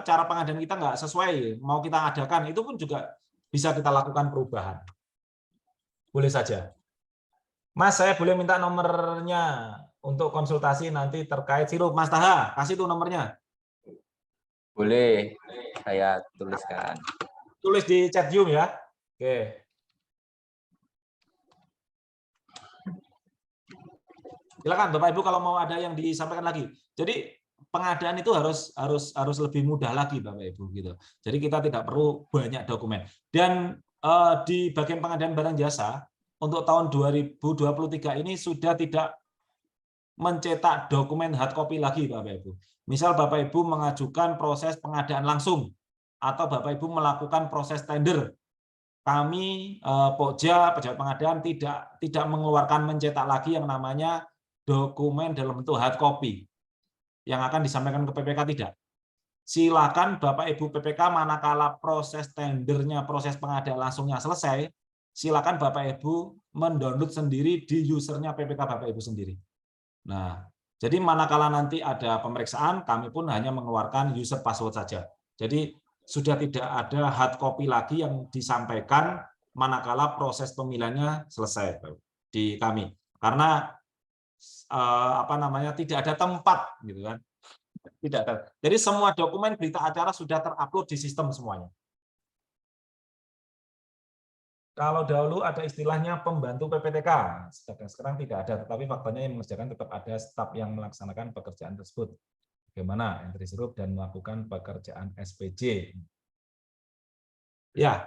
cara pengadaan kita nggak sesuai, mau kita adakan, itu pun juga bisa kita lakukan perubahan. Boleh saja. Mas, saya boleh minta nomornya untuk konsultasi nanti terkait sirup. Mas Taha, kasih tuh nomornya. Boleh, saya tuliskan. Tulis di chat Zoom ya. Oke. Silakan Bapak Ibu kalau mau ada yang disampaikan lagi. Jadi pengadaan itu harus lebih mudah lagi Bapak Ibu gitu. Jadi kita tidak perlu banyak dokumen. Dan di bagian pengadaan barang jasa untuk tahun 2023 ini sudah tidak mencetak dokumen hard copy lagi, Bapak Ibu. Misal Bapak Ibu mengajukan proses pengadaan langsung atau Bapak Ibu melakukan proses tender, kami Pokja pejabat pengadaan tidak mengeluarkan mencetak lagi yang namanya dokumen dalam bentuk hard copy yang akan disampaikan ke PPK, tidak. Silakan Bapak Ibu PPK manakala proses tendernya, proses pengadaan langsungnya selesai, silakan Bapak Ibu mendownload sendiri di usernya PPK Bapak Ibu sendiri. Nah, jadi manakala nanti ada pemeriksaan, kami pun hanya mengeluarkan user password saja. Jadi sudah tidak ada hard copy lagi yang disampaikan manakala proses pemilihannya selesai di kami. Karena apa namanya, tidak ada tempat gitu kan. Tidak ada. Jadi semua dokumen berita acara sudah terupload di sistem semuanya. Kalau dahulu ada istilahnya pembantu PPTK, sekarang tidak ada, tetapi faktanya yang mengerjakan tetap ada staf yang melaksanakan pekerjaan tersebut. Bagaimana entry sirup dan melakukan pekerjaan SPJ. Ya,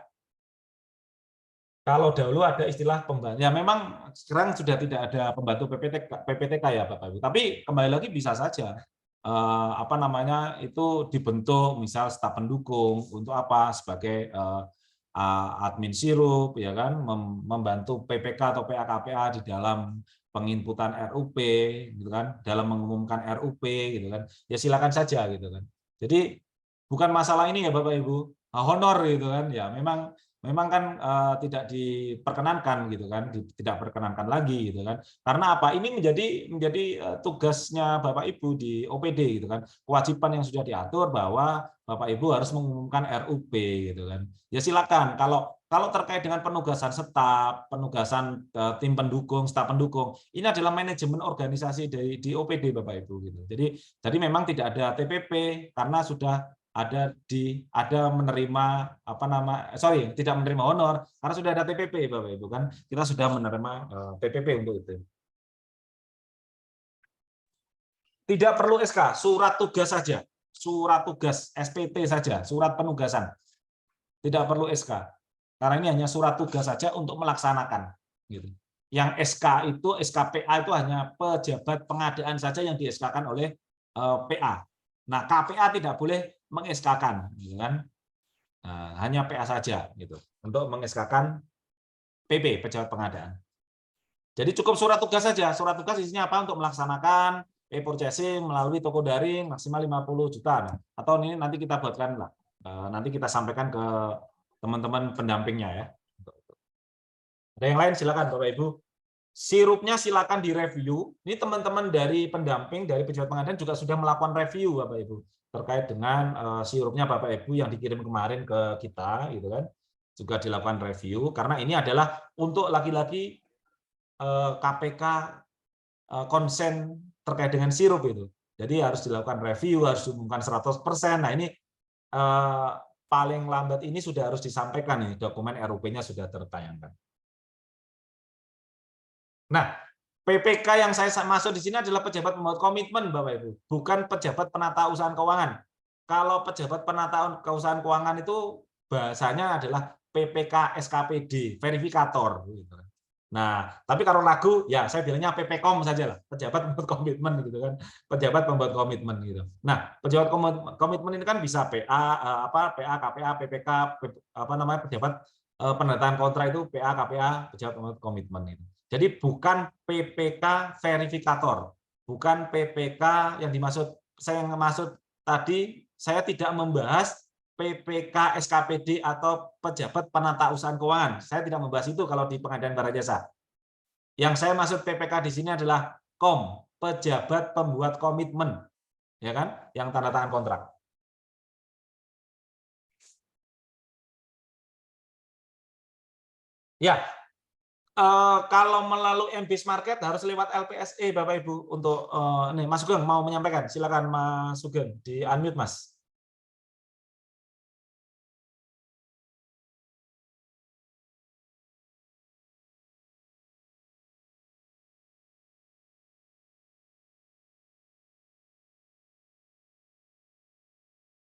kalau dahulu ada istilah pembantu, ya memang sekarang sudah tidak ada pembantu PPTK ya Bapak Ibu. Tapi kembali lagi bisa saja apa namanya itu dibentuk misal staf pendukung untuk apa sebagai admin sirup ya kan, membantu PPK atau PA-KPA di dalam penginputan RUP gitu kan, dalam mengumumkan RUP gitu kan. Ya silakan saja gitu kan. Jadi bukan masalah ini ya Bapak Ibu, honor gitu kan. Ya memang kan tidak diperkenankan gitu kan, tidak diperkenankan lagi gitu kan. Karena apa? Ini menjadi tugasnya Bapak Ibu di OPD gitu kan. Kewajiban yang sudah diatur bahwa Bapak Ibu harus mengumumkan RUP gitu kan. Ya silakan kalau terkait dengan penugasan staf, penugasan tim pendukung, staf pendukung, ini adalah manajemen organisasi di OPD Bapak Ibu gitu. Jadi memang tidak ada TPP karena sudah ada menerima tidak menerima honor karena sudah ada TPP Bapak Ibu kan, kita sudah menerima TPP untuk itu. Tidak perlu SK, surat tugas saja, surat tugas SPT saja, surat penugasan, tidak perlu SK karena ini hanya surat tugas saja untuk melaksanakan gitu. Yang SK itu SKPA itu hanya pejabat pengadaan saja yang di SK-kan oleh PA. Nah KPA tidak boleh meng-SK-kan gitu kan. Nah, hanya PA saja gitu untuk meng-SK-kan PP pejabat pengadaan. Jadi cukup surat tugas saja. Surat tugas isinya apa? Untuk melaksanakan e-purchasing melalui toko daring maksimal 50 juta. Nah, atau ini nanti kita buatkan lah. Nanti kita sampaikan ke teman-teman pendampingnya ya. Ada yang lain silakan Bapak Ibu. Sirupnya silakan direview. Ini teman-teman dari pendamping dari pejabat pengadaan juga sudah melakukan review Bapak Ibu terkait dengan sirupnya Bapak Ibu yang dikirim kemarin ke kita gitu kan. Juga dilakukan review karena ini adalah untuk laki-laki KPK konsen terkait dengan sirup itu. Jadi harus dilakukan review, harus diumumkan 100%. Nah, ini paling lambat ini sudah harus disampaikan nih, dokumen RUP-nya sudah tertayangkan. Nah, PPK yang saya masuk di sini adalah pejabat pembuat komitmen, Bapak Ibu, bukan pejabat penata usaha keuangan. Kalau pejabat penata usaha keuangan itu bahasanya adalah PPK SKPD, verifikator. Nah, tapi kalau lagu, ya saya bilangnya PPKOM saja lah, pejabat pembuat komitmen gitu kan, pejabat pembuat komitmen gitu. Nah, pejabat komitmen ini kan bisa PA, PA, KPA, PPK, apa namanya pejabat pendataan kontrak itu PA, KPA, pejabat pembuat komitmen itu. Jadi bukan PPK verifikator, bukan PPK yang dimaksud. Saya yang maksud tadi, saya tidak membahas PPK SKPD atau pejabat penata usaha keuangan. Saya tidak membahas itu kalau di pengadaan barang jasa. Yang saya maksud PPK di sini adalah pejabat pembuat komitmen, ya kan, yang tanda tangan kontrak. Ya, kalau melalui MBIS Market harus lewat LPSE Bapak Ibu untuk ini Mas Sugeng mau menyampaikan, silakan Mas Sugeng di unmute Mas.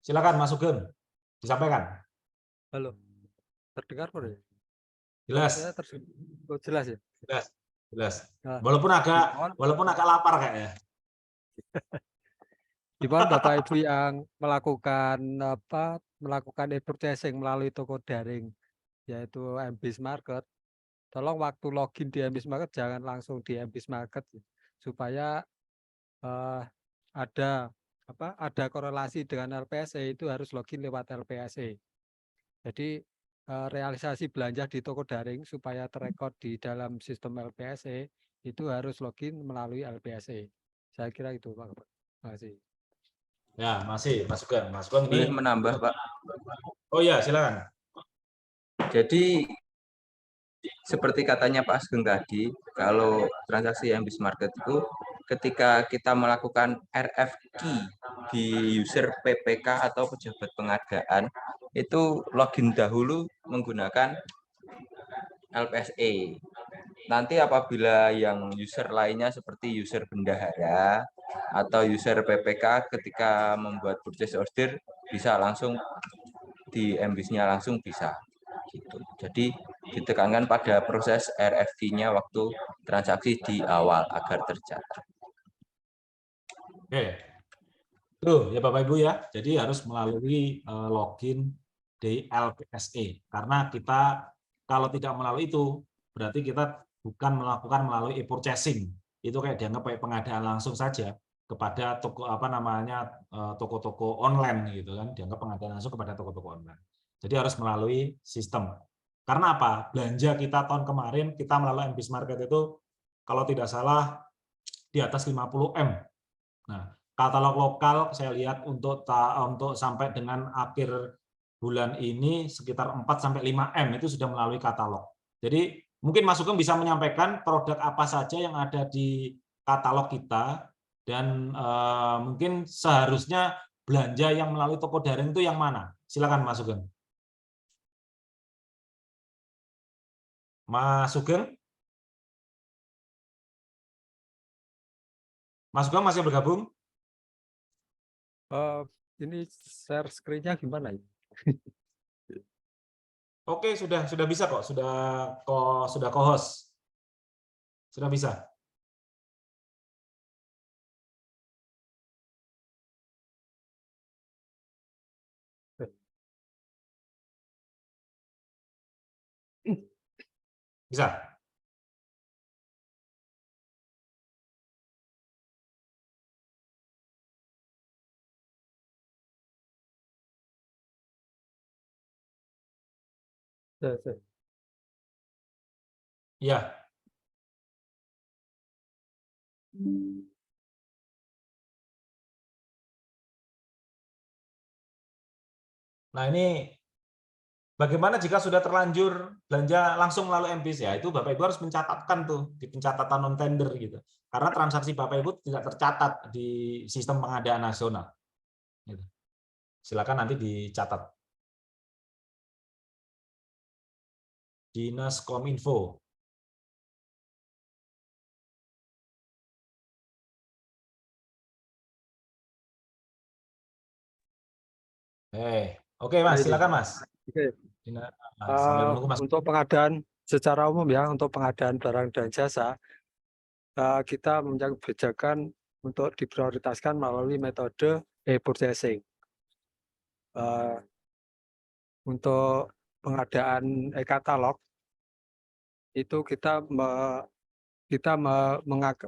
Silakan Mas Sugeng disampaikan. Halo, terdengar Pak? Jelas. Saya jelas ya. Jelas. Jelas. Nah, Walaupun agak lapar kayaknya. Gimana Bapak Ibu yang melakukan e-purchasing melalui toko daring yaitu MBIS Market, tolong waktu login di MBIS Market jangan langsung di MBIS Market supaya ada korelasi dengan LPSE, itu harus login lewat LPSE. Jadi realisasi belanja di toko daring supaya terekod di dalam sistem LPSE itu harus login melalui LPSE. Saya kira itu Pak. Terima kasih. Ya, masih Mas Sugeng Boleh ini. menambah Pak. Oh iya, silakan. Jadi seperti katanya Pak Sugeng tadi, kalau transaksi MBIS Market itu ketika kita melakukan RFQ di user PPK atau pejabat pengadaan, itu login dahulu menggunakan LPSE. Nanti apabila yang user lainnya seperti user bendahara atau user PPK ketika membuat purchase order bisa langsung di MBIS-nya langsung bisa. Gitu. Jadi ditekankan pada proses RFQ-nya waktu transaksi di awal agar tercatat. Oke. Tuh ya Bapak Ibu ya. Jadi harus melalui login di LPSE karena kita kalau tidak melalui itu berarti kita bukan melakukan melalui e-purchasing. Itu kayak dianggap kayak pengadaan langsung saja kepada toko toko-toko online gitu kan, dianggap pengadaan langsung kepada toko-toko online. Jadi harus melalui sistem. Karena apa? Belanja kita tahun kemarin kita melalui MBIS Market itu kalau tidak salah di atas 50 M. Nah, katalog lokal saya lihat untuk sampai dengan akhir bulan ini sekitar 4 sampai 5 M itu sudah melalui katalog. Jadi mungkin Mas Sugeng bisa menyampaikan produk apa saja yang ada di katalog kita dan mungkin seharusnya belanja yang melalui toko daring itu yang mana? Silakan Mas Sugeng. Mas Sugeng? Mas Sugeng masih bergabung? Ini share screen-nya gimana ya? Oke, sudah bisa kok, sudah co-host. Sudah bisa. Bisa. Ya. Nah, ini bagaimana jika sudah terlanjur belanja langsung melalui MBIS ya? Itu Bapak Ibu harus mencatatkan tuh di pencatatan non tender gitu. Karena transaksi Bapak Ibu tidak tercatat di sistem pengadaan nasional. Gitu. Silakan nanti dicatat. Dinas Kominfo. Oke Mas, silakan Mas. Oke. Sambil menunggu Mas. Untuk pengadaan secara umum ya, untuk pengadaan barang dan jasa, kita mempunyai kebijakan untuk diprioritaskan melalui metode e-purchasing. Untuk pengadaan e-katalog itu kita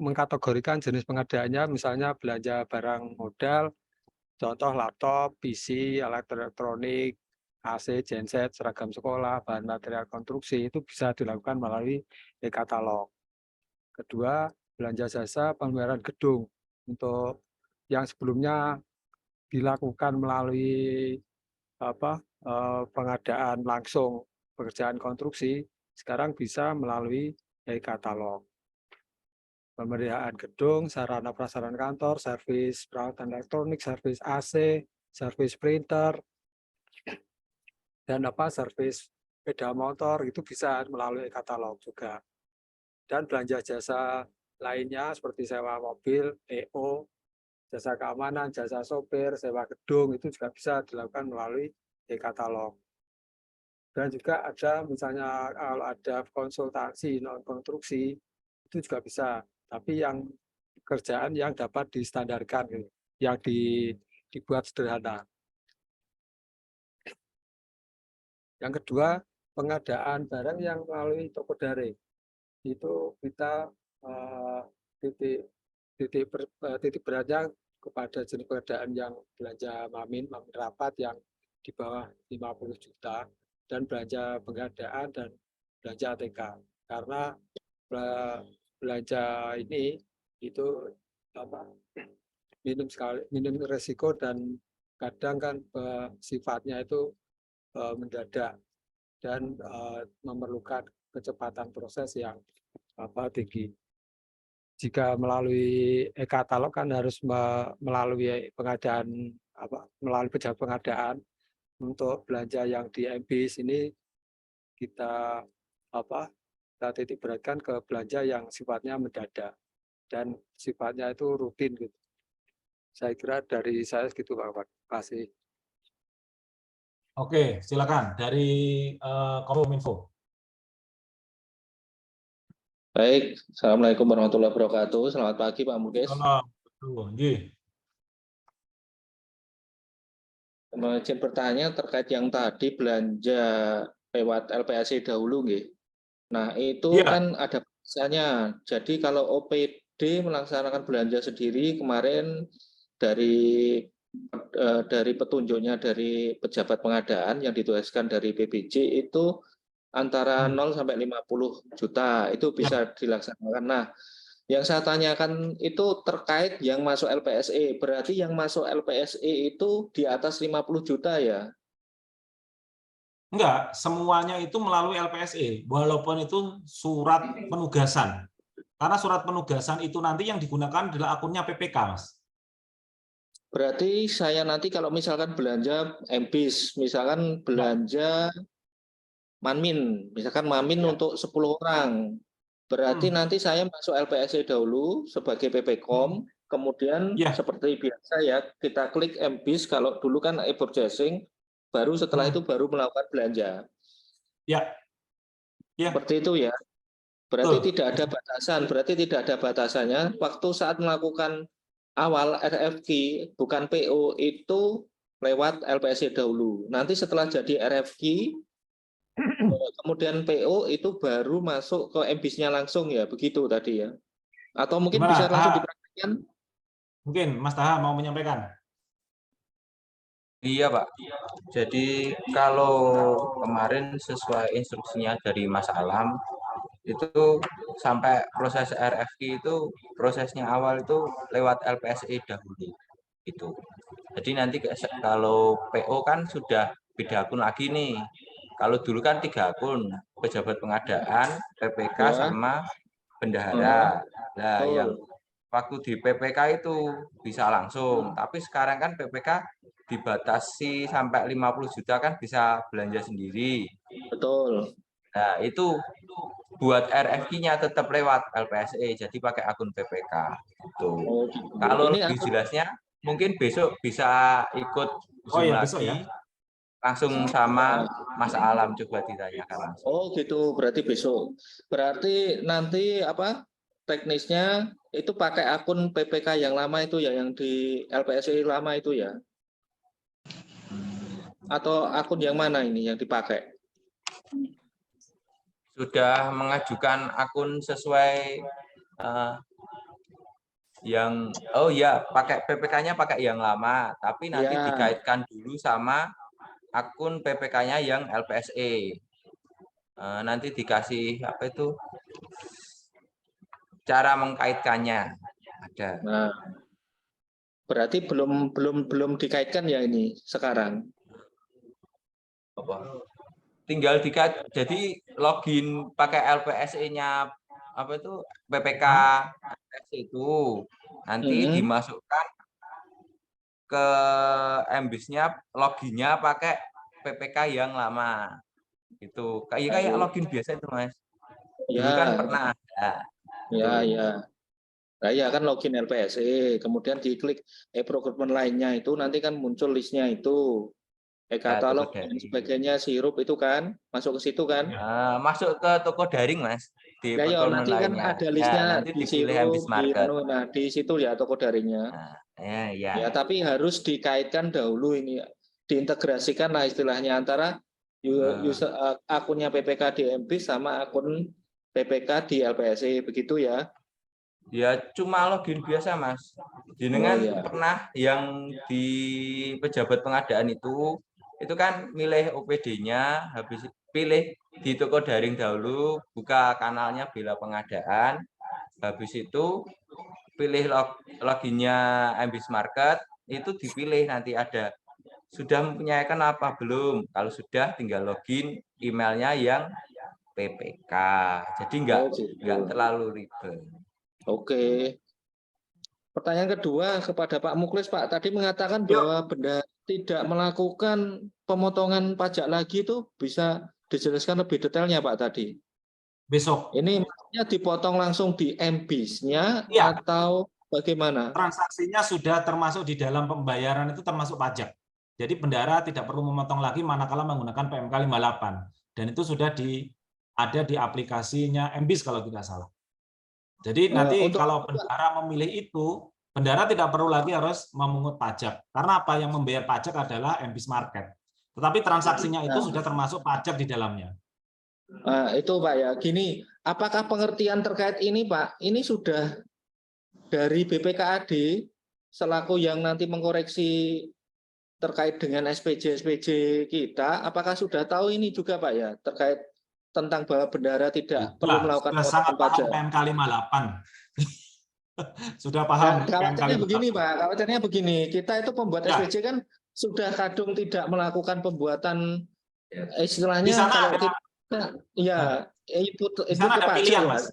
mengkategorikan jenis pengadaannya, misalnya belanja barang modal, contoh laptop, PC, alat elektronik, AC, genset, seragam sekolah, bahan material konstruksi, itu bisa dilakukan melalui e-katalog. Kedua, belanja jasa pemeliharaan gedung. Untuk yang sebelumnya dilakukan melalui pengadaan langsung pekerjaan konstruksi, sekarang bisa melalui e-katalog. Pemeliharaan gedung, sarana prasarana kantor, servis peralatan elektronik, servis AC, servis printer, dan servis sepeda motor itu bisa melalui e-katalog juga. Dan belanja jasa lainnya seperti sewa mobil, EO, jasa keamanan, jasa sopir, sewa gedung itu juga bisa dilakukan melalui e-katalog. Dan juga ada misalnya kalau ada konsultasi non konstruksi itu juga bisa. Tapi yang pekerjaan yang dapat distandarkan, gitu, yang dibuat sederhana. Yang kedua, pengadaan barang yang melalui toko daring. Itu kita titik beratnya kepada jenis pengadaan yang belanja mamin rapat yang di bawah 50 juta dan belanja pengadaan dan belanja ATK. Karena belanja ini itu minim resiko dan kadang kan sifatnya itu mendadak dan memerlukan kecepatan proses yang tinggi. Jika melalui e-katalog kan harus melalui pengadaan melalui pejabat pengadaan. Untuk belanja yang di MBIS ini kita kita titik beratkan ke belanja yang sifatnya mendadak dan sifatnya itu rutin gitu. Saya kira dari saya segitu Pak. Terima kasih. Oke, silakan dari Kominfo. Baik, Assalamualaikum warahmatullahi wabarakatuh. Selamat pagi Pak Mukes. Izin bertanya terkait yang tadi belanja lewat LPSC dahulu, nggih. Nah, itu kan ada batasannya. Jadi kalau OPD melaksanakan belanja sendiri kemarin dari petunjuknya dari pejabat pengadaan yang ditugaskan dari PBJ itu antara 0 sampai 50 juta itu bisa dilaksanakan. Nah, yang saya tanyakan itu terkait yang masuk LPSE. Berarti yang masuk LPSE itu di atas 50 juta ya? Enggak, semuanya itu melalui LPSE, walaupun itu surat penugasan. Karena surat penugasan itu nanti yang digunakan adalah akunnya PPK, Mas. Berarti saya nanti kalau misalkan belanja MBIS, misalkan belanja Manmin, misalkan Mamin untuk 10 orang, berarti nanti saya masuk LPSC dahulu sebagai PPKOM, kemudian seperti biasa ya, kita klik MBIS, kalau dulu kan e-purchasing, baru setelah itu baru melakukan belanja. Ya. Seperti itu ya. Berarti tidak ada batasan, berarti tidak ada batasannya. Waktu saat melakukan awal RFQ, bukan PO, itu lewat LPSC dahulu. Nanti setelah jadi RFQ, kemudian PO itu baru masuk ke MBIS-nya langsung ya, begitu tadi ya? Atau mungkin bisa langsung dipraktikkan? Mungkin Mas Taha mau menyampaikan. Iya Pak, jadi kalau kemarin sesuai instruksinya dari Mas Alam, itu sampai proses RFQ itu prosesnya awal itu lewat LPSE dahulu. Itu. Jadi nanti kalau PO kan sudah beda akun lagi nih. Kalau dulu kan 3 akun, pejabat pengadaan, PPK sama bendahara. Nah, yang waktu di PPK itu bisa langsung, tapi sekarang kan PPK dibatasi sampai 50 juta kan bisa belanja sendiri. Betul. Nah, itu buat RFQ-nya tetap lewat LPSE, jadi pakai akun PPK. Gitu. Kalau lebih jelasnya, mungkin besok bisa ikut Zoom lagi. Ya? Langsung sama Mas Alam coba ditanyakan. Oh gitu, berarti besok. Berarti nanti apa teknisnya itu pakai akun PPK yang lama itu ya, yang di LPSI lama itu ya? Atau akun yang mana ini yang dipakai? Sudah mengajukan akun sesuai yang pakai PPK-nya pakai yang lama, tapi nanti dikaitkan dulu sama akun PPK-nya yang LPSE. Nanti dikasih apa itu cara mengkaitkannya ada. Nah, berarti belum dikaitkan ya ini sekarang. Apa? Tinggal dikait, jadi login pakai LPSE-nya apa itu PPK itu nanti dimasukkan ke MBIS-nya, loginnya pakai PPK yang lama. Itu kayak login biasa itu Mas. Dulu kan pernah ada. Ya. Nah, ya kan login LPSE, kemudian diklik e-procurement lainnya itu nanti kan muncul listnya itu. e-katalog toko dan daring. sebagainya, sirup itu kan masuk ke situ kan? Masuk ke toko daring, Mas, di Ya, ya perkebunan nanti kan lainnya. ada Ya, listnya nanti di dipilih sirup, MBIS di Market. nah di situ ya toko daringnya. Nah, ya. Ya, tapi harus dikaitkan dahulu ini, diintegrasikan lah istilahnya antara user, akunnya PPK di MBIS sama akun PPK di LPSI, begitu ya? Ya cuma login biasa, Mas. Jenengan Oh, iya. pernah yang di pejabat pengadaan itu kan milih OPD-nya, habis pilih di toko daring dahulu, buka kanalnya Bela Pengadaan, habis itu pilih loginnya MBIS Market, itu dipilih nanti ada sudah mempunyai apa belum. Kalau sudah tinggal login emailnya yang PPK. Jadi nggak terlalu ribet. Oke. Pertanyaan kedua kepada Pak Muklis, Pak. Tadi mengatakan bahwa benda tidak melakukan pemotongan pajak lagi itu bisa dijelaskan lebih detailnya, Pak, tadi. Besok. Ini maksudnya dipotong langsung di MBIS-nya Iya. atau bagaimana? Transaksinya sudah termasuk di dalam pembayaran itu termasuk pajak. Jadi bendahara tidak perlu memotong lagi manakala menggunakan PMK 58. Dan itu sudah ada di aplikasinya MBIS kalau tidak salah. Jadi nanti kalau bendahara memilih itu, bendahara tidak perlu lagi harus memungut pajak. Karena apa yang membayar pajak adalah MBIS Market. Tetapi transaksinya itu sudah termasuk pajak di dalamnya. Itu Pak ya. Gini, apakah pengertian terkait ini Pak, ini sudah dari BPKAD selaku yang nanti mengkoreksi terkait dengan SPJ kita, apakah sudah tahu ini juga Pak ya, terkait tentang bahwa bendahara tidak perlu melakukan sangat paham PMK 58. Sudah paham. Khawatirnya begini Pak, khawatirnya begini, kita itu pembuat SPJ kan sudah kadung tidak melakukan pembuatan istilahnya kalau kita itu ada pilihan, Mas.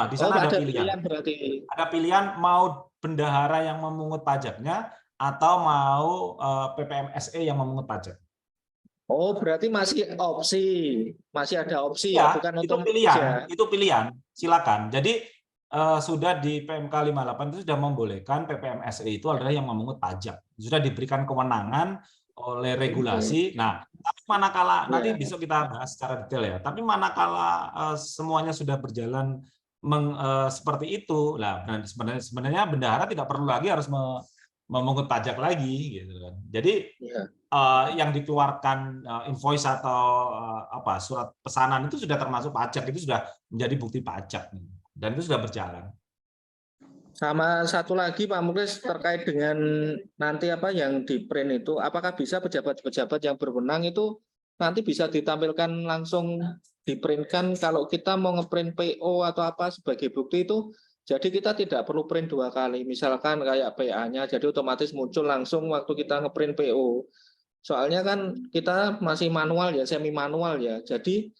Di sana ada pilihan berarti. Ada pilihan mau bendahara yang memungut pajaknya atau mau PPMSE yang memungut pajak. Oh, berarti masih ada opsi ya, bukan itu pilihan, itu pilihan. Silakan. Jadi sudah di PMK 58 itu sudah membolehkan PPMSE itu adalah yang memungut pajak. Sudah diberikan kewenangan oleh regulasi. Nah, tapi manakala nanti besok kita bahas secara detail ya. Tapi manakala semuanya sudah berjalan seperti itu, lah sebenarnya bendahara tidak perlu lagi harus memungut pajak lagi, gitu kan. Jadi yang dikeluarkan invoice atau surat pesanan itu sudah termasuk pajak, itu sudah menjadi bukti pajak dan itu sudah berjalan. Sama satu lagi Pak Muklis terkait dengan nanti yang di print itu, apakah bisa pejabat-pejabat yang berwenang itu nanti bisa ditampilkan langsung diprintkan kalau kita mau ngeprint PO atau apa sebagai bukti itu, jadi kita tidak perlu print 2 kali, misalkan kayak PA-nya, jadi otomatis muncul langsung waktu kita ngeprint PO. Soalnya kan kita masih manual ya, semi manual ya, jadi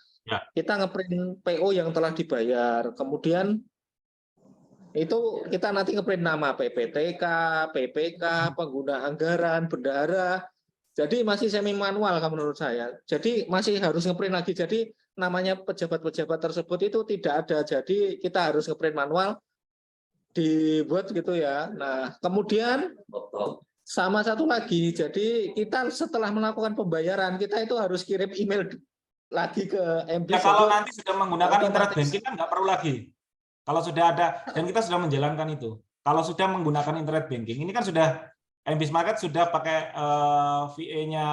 kita ngeprint PO yang telah dibayar, kemudian itu kita nanti ngeprint nama PPTK, PPK, pengguna anggaran, bendahara. Jadi masih semi manual kalau menurut saya. Jadi masih harus ngeprint lagi. Jadi namanya pejabat-pejabat tersebut itu tidak ada. Jadi kita harus ngeprint manual, dibuat gitu ya. Nah, kemudian sama satu lagi. Jadi kita setelah melakukan pembayaran, kita itu harus kirim email lagi ke MBIS. Ya, kalau nanti sudah menggunakan internet banking kan nggak perlu lagi. Kalau sudah ada, dan kita sudah menjalankan itu. Kalau sudah menggunakan internet banking, ini kan sudah MBIS Market sudah pakai VA-nya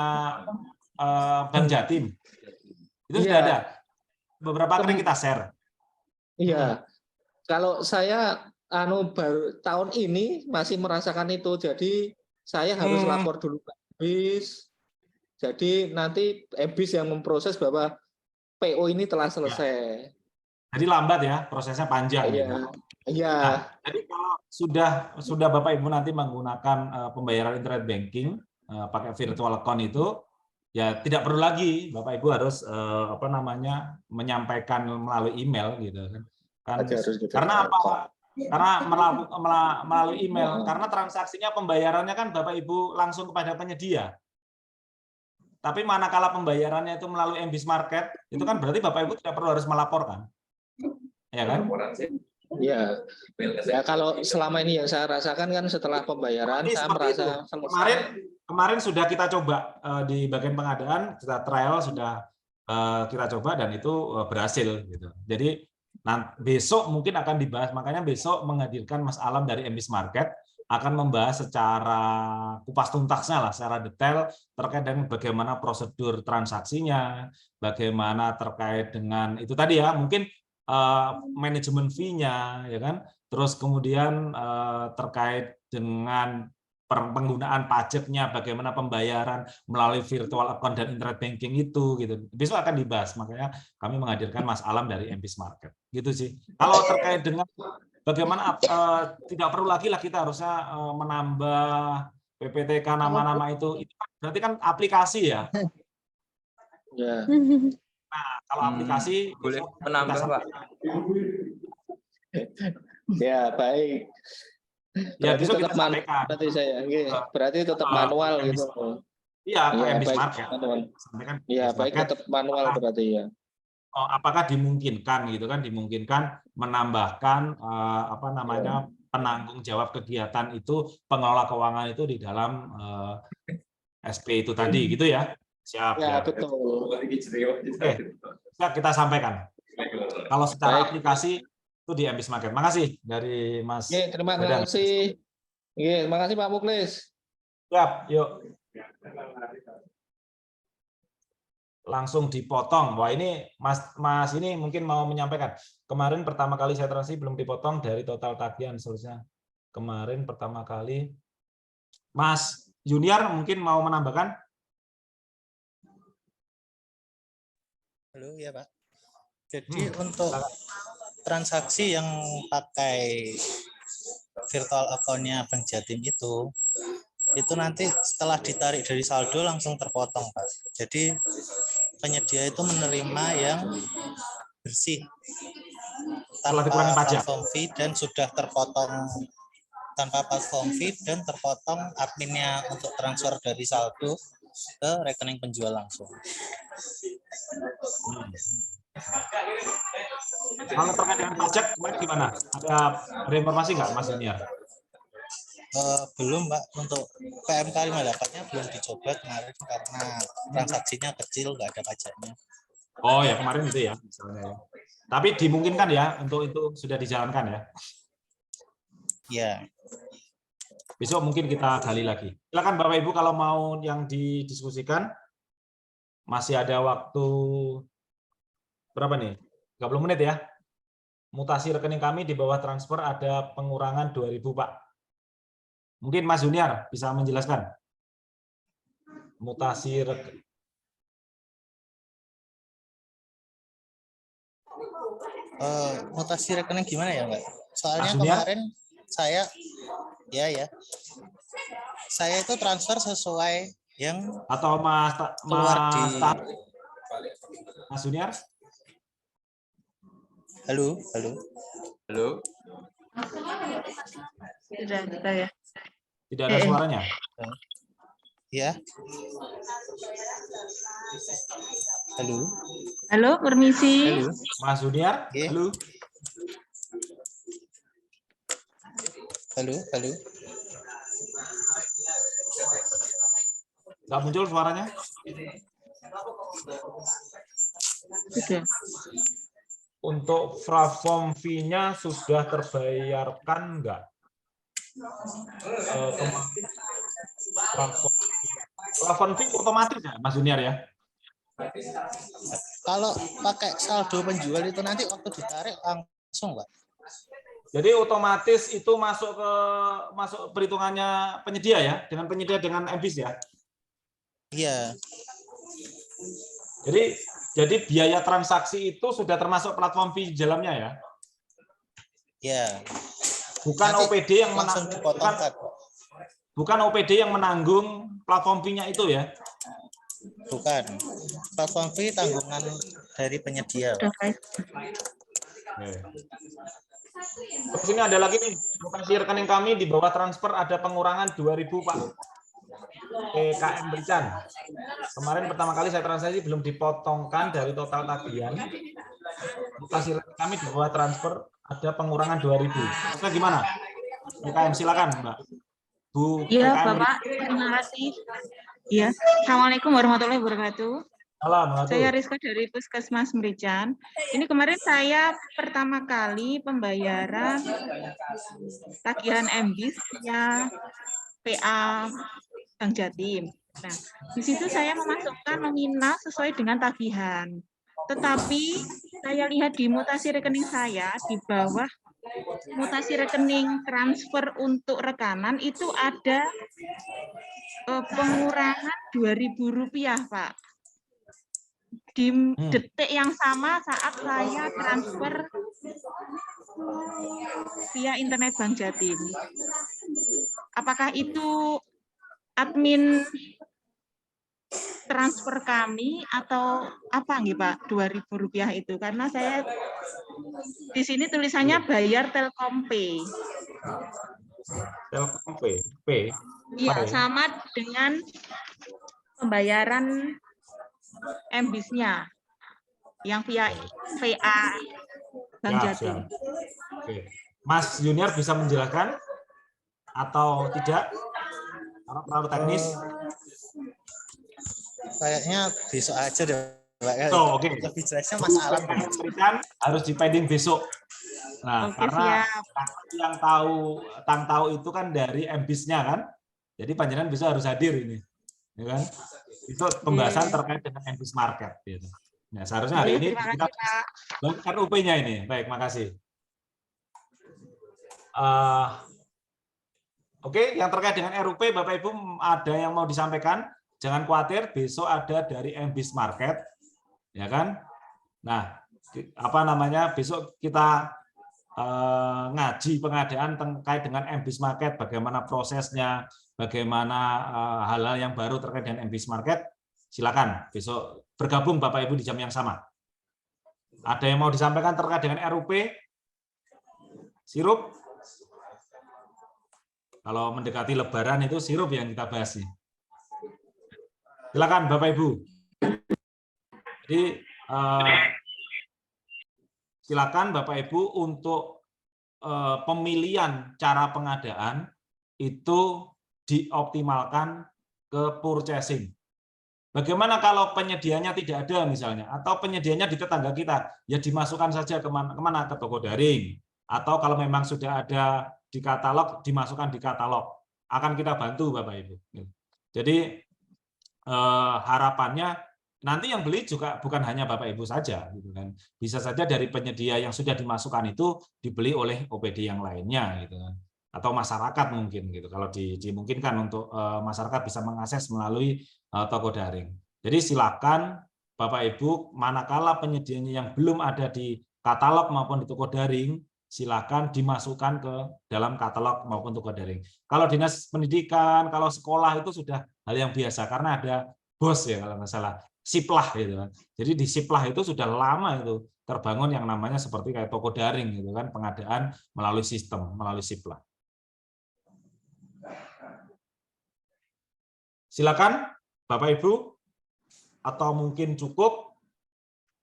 Bank Jatim. Itu sudah ada. Beberapa kali kita share. Iya. Kalau saya baru tahun ini masih merasakan itu. Jadi saya harus lapor dulu ke MBIS. Jadi nanti MBIS yang memproses bahwa PO ini telah selesai. Jadi lambat ya, prosesnya panjang. Iya. Nah, jadi kalau sudah Bapak Ibu nanti menggunakan pembayaran internet banking pakai virtual account itu, ya tidak perlu lagi Bapak Ibu harus menyampaikan melalui email gitu kan. Karena apa? Karena melalui email, karena transaksinya pembayarannya kan Bapak Ibu langsung kepada penyedia. Tapi manakala pembayarannya itu melalui MBIS Market, itu kan berarti Bapak Ibu tidak perlu harus melaporkan. Ya kan? Ya. Ya, kalau selama ini yang saya rasakan kan setelah pembayaran saya merasa kemarin sudah kita coba di bagian pengadaan, kita trial sudah kita coba dan itu berhasil gitu. Jadi besok mungkin akan dibahas, makanya besok menghadirkan Mas Alam dari MBIS Market akan membahas secara kupas tuntasnya lah, secara detail terkait dengan bagaimana prosedur transaksinya, bagaimana terkait dengan itu tadi ya, mungkin manajemen fee-nya, ya kan, terus kemudian terkait dengan penggunaan pajaknya, bagaimana pembayaran melalui virtual account dan internet banking itu, gitu. Besok akan dibahas, makanya kami menghadirkan Mas Alam dari MBIS Market, gitu sih. Kalau terkait dengan bagaimana tidak perlu lagi lah kita harusnya menambah PPTK nama-nama itu berarti kan aplikasi ya. Ya. Nah, kalau aplikasi boleh menambah, Pak. Ya, baik. Ya, Berarti besok tetap kita sampaikan. Berarti tetap manual gitu. Iya, ke Ya, MBIS baik. Market. Sampaikan. Ya, baik, tetap manual berarti ya. Apakah dimungkinkan gitu kan, dimungkinkan menambahkan apa namanya penanggung jawab kegiatan itu, pengelola keuangan itu di dalam SP itu tadi gitu ya. Siap Ya, ya. betul. Oke, siap, kita sampaikan. Kalau secara aplikasi itu di MBIS Market. Makasih dari Mas. Terima Dadang. kasih. Terima kasih Pak Muklis. Siap, yuk. Langsung dipotong. Wah, ini Mas ini mungkin mau menyampaikan. Kemarin pertama kali saya transaksi belum dipotong dari total tagihan seterusnya. Kemarin pertama kali. Mas Junior mungkin mau menambahkan? Halo ya Pak. Jadi untuk transaksi yang pakai virtual account-nya Bank Jatim itu nanti setelah ditarik dari saldo langsung terpotong, Pak. Jadi penyedia itu menerima yang bersih tanpa platform fee dan sudah terpotong tanpa platform fee dan terpotong adminnya untuk transfer dari saldo ke rekening penjual langsung. Kalau terkait dengan pajak, gimana? Ada informasi nggak, Mas Junior? Belum, Pak. Untuk PMK 58-nya belum dicoba kemarin karena transaksinya kecil, nggak ada pajaknya. Oh ya, kemarin itu ya, misalnya. Tapi dimungkinkan ya untuk itu sudah dijalankan ya? Ya. Besok mungkin kita gali lagi. Silakan Bapak Ibu kalau mau yang didiskusikan. Masih ada waktu berapa nih? 30 menit ya. Mutasi rekening kami di bawah transfer ada pengurangan 2.000, Pak. Mungkin Mas Junior bisa menjelaskan. Mutasi rekening. Mutasi rekening gimana ya, Mbak? Soalnya kemarin saya saya itu transfer sesuai yang atau Mas Junior? Halo. Tidak ada suaranya. Ya. Halo, permisi. Halo. Mas Junior? Halo. Halo. Nggak muncul suaranya? Sudah. Untuk platform fee-nya sudah terbayarkan enggak? Platform fee otomatis ya, Mas Junior ya? Kalau pakai saldo penjual itu nanti waktu ditarik langsung, Pak. Jadi otomatis itu masuk perhitungannya penyedia ya, dengan penyedia dengan MBIS ya? Iya. Jadi biaya transaksi itu sudah termasuk platform fee di dalamnya ya? Iya. Bukan nanti OPD yang bukan OPD yang menanggung platform fee-nya itu ya? Bukan. Platform fee tanggungan dari penyedia. Terus ini ada lagi nih, lokasi rekening kami di bawah transfer ada pengurangan 2.000, Pak. KM Berican. Kemarin pertama kali saya transaksi belum dipotongkan dari total tagihan. Lokasi rekening kami di bawah transfer ada pengurangan 2.000. Maksudnya gimana? KM silakan, Mbak. Bu Iya, PKM. Bapak. Terima kasih. Iya. Assalamualaikum warahmatullahi wabarakatuh. Salam. Saya Rizka dari Puskesmas Merican. Ini kemarin saya pertama kali pembayaran tagihan MBIS via PA Bank Jatim. Nah, di situ saya memasukkan nominal sesuai dengan tagihan. Tetapi saya lihat di mutasi rekening saya, di bawah mutasi rekening transfer untuk rekanan itu ada pengurangan Rp2.000, Pak. Di detik yang sama saat saya transfer via internet Bank Jatim. Apakah itu admin transfer kami atau apa nggih Pak, Rp2.000 itu? Karena saya di sini tulisannya bayar Telkom Pay. Telkom Pay. Iya, sama dengan pembayaran MBIS-nya yang via VA Bank Jatim. Oke. Mas Junior bisa menjelaskan atau tidak? Karena terlalu teknis. Kayaknya besok aja deh, Pak. Oke. Lebih jelasnya Mas Alam. Harus dipending besok. Nah, Oke, karena siap. yang tahu itu kan dari MBIS-nya kan. Jadi panjenengan bisa harus hadir ini. Ya kan? Itu pembahasan terkait dengan MBIS market gitu. Nah, seharusnya hari ini kita RUP-nya ini. Baik, makasih. Oke, yang terkait dengan RUP, Bapak Ibu ada yang mau disampaikan? Jangan khawatir, besok ada dari MBIS market, ya kan? Nah, apa namanya? Besok kita ngaji pengadaan terkait dengan MBIS market, bagaimana prosesnya, bagaimana hal-hal yang baru terkait dengan MBIS market. Silakan besok bergabung Bapak Ibu di jam yang sama. Ada yang mau disampaikan terkait dengan RUP? Sirup? Kalau mendekati Lebaran itu sirup yang kita bahas nih. Silakan Bapak Ibu. Jadi silakan Bapak Ibu untuk pemilihan cara pengadaan itu dioptimalkan ke purchasing. Bagaimana kalau penyediaannya tidak ada misalnya, atau penyediaannya di tetangga kita, ya dimasukkan saja kemana? Ke toko daring, atau kalau memang sudah ada di katalog, dimasukkan di katalog. Akan kita bantu Bapak Ibu. Jadi harapannya nanti yang beli juga bukan hanya Bapak Ibu saja, gitu kan? Bisa saja dari penyedia yang sudah dimasukkan itu dibeli oleh OPD yang lainnya, gitu kan? Atau masyarakat mungkin gitu. Kalau dimungkinkan untuk masyarakat bisa mengakses melalui toko daring. Jadi silakan Bapak Ibu, manakala penyediaannya yang belum ada di katalog maupun di toko daring, silakan dimasukkan ke dalam katalog maupun toko daring. Kalau dinas pendidikan, kalau sekolah itu sudah hal yang biasa karena ada BOS ya kalau nggak salah, Siplah gitu kan. Jadi di Siplah itu sudah lama itu terbangun yang namanya seperti kayak toko daring gitu kan, pengadaan melalui sistem, melalui Siplah. Silakan Bapak Ibu, atau mungkin cukup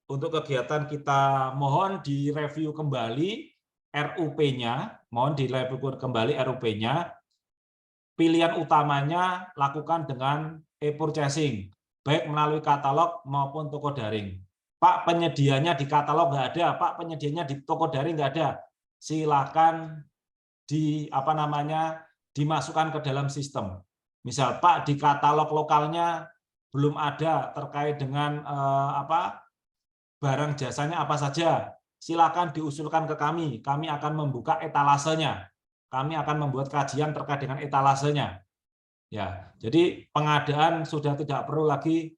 untuk kegiatan kita, mohon direview kembali RUP-nya, mohon direview kembali RUP-nya. Pilihan utamanya lakukan dengan e-purchasing, baik melalui katalog maupun toko daring. Pak, penyediaannya di katalog nggak ada, Pak, penyediaannya di toko daring nggak ada. Silakan dimasukkan ke dalam sistem. Misal Pak, di katalog lokalnya belum ada terkait dengan barang jasanya apa saja, silakan diusulkan ke kami akan membuka etalasenya, kami akan membuat kajian terkait dengan etalasenya. Ya, jadi pengadaan sudah tidak perlu lagi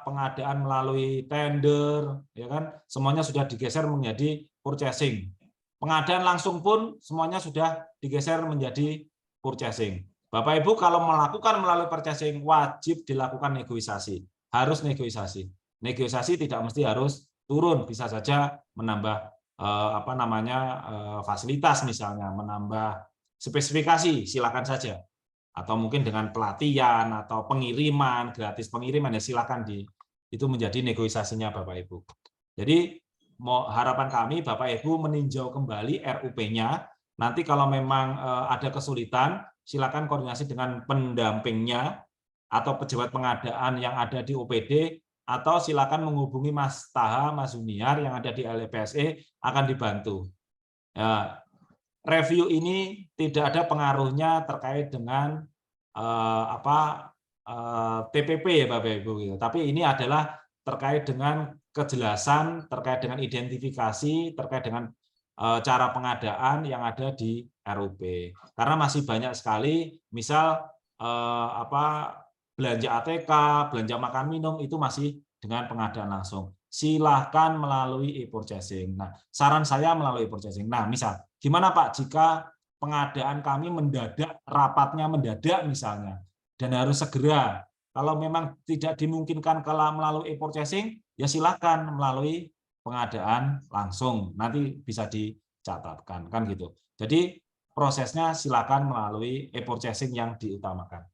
pengadaan melalui tender, ya kan? Semuanya sudah digeser menjadi purchasing. Pengadaan langsung pun semuanya sudah digeser menjadi purchasing. Bapak Ibu kalau melakukan melalui purchasing wajib dilakukan negosiasi, harus negosiasi. Negosiasi tidak mesti harus turun, bisa saja menambah fasilitas misalnya, menambah spesifikasi, silakan saja. Atau mungkin dengan pelatihan atau pengiriman, gratis pengiriman ya silakan itu menjadi negosiasinya Bapak Ibu. Jadi harapan kami Bapak Ibu meninjau kembali RUP-nya, Nanti kalau memang ada kesulitan, silakan koordinasi dengan pendampingnya atau pejabat pengadaan yang ada di OPD, atau silakan menghubungi Mas Taha, Mas Junior yang ada di LPSE, akan dibantu. Ya, review ini tidak ada pengaruhnya terkait dengan TPP ya Bapak Ibu, gitu. Tapi ini adalah terkait dengan kejelasan, terkait dengan identifikasi, terkait dengan cara pengadaan yang ada di RUP. Karena masih banyak sekali, misal belanja ATK, belanja makan minum itu masih dengan pengadaan langsung. Silahkan melalui e-purchasing. Nah, saran saya melalui e-purchasing. Nah, misal, gimana Pak jika pengadaan kami mendadak, rapatnya mendadak misalnya, dan harus segera. Kalau memang tidak dimungkinkan kalau melalui e-purchasing, ya silakan melalui pengadaan langsung. Nanti bisa dicatatkan, kan gitu. Jadi prosesnya silakan melalui e-purchasing yang diutamakan.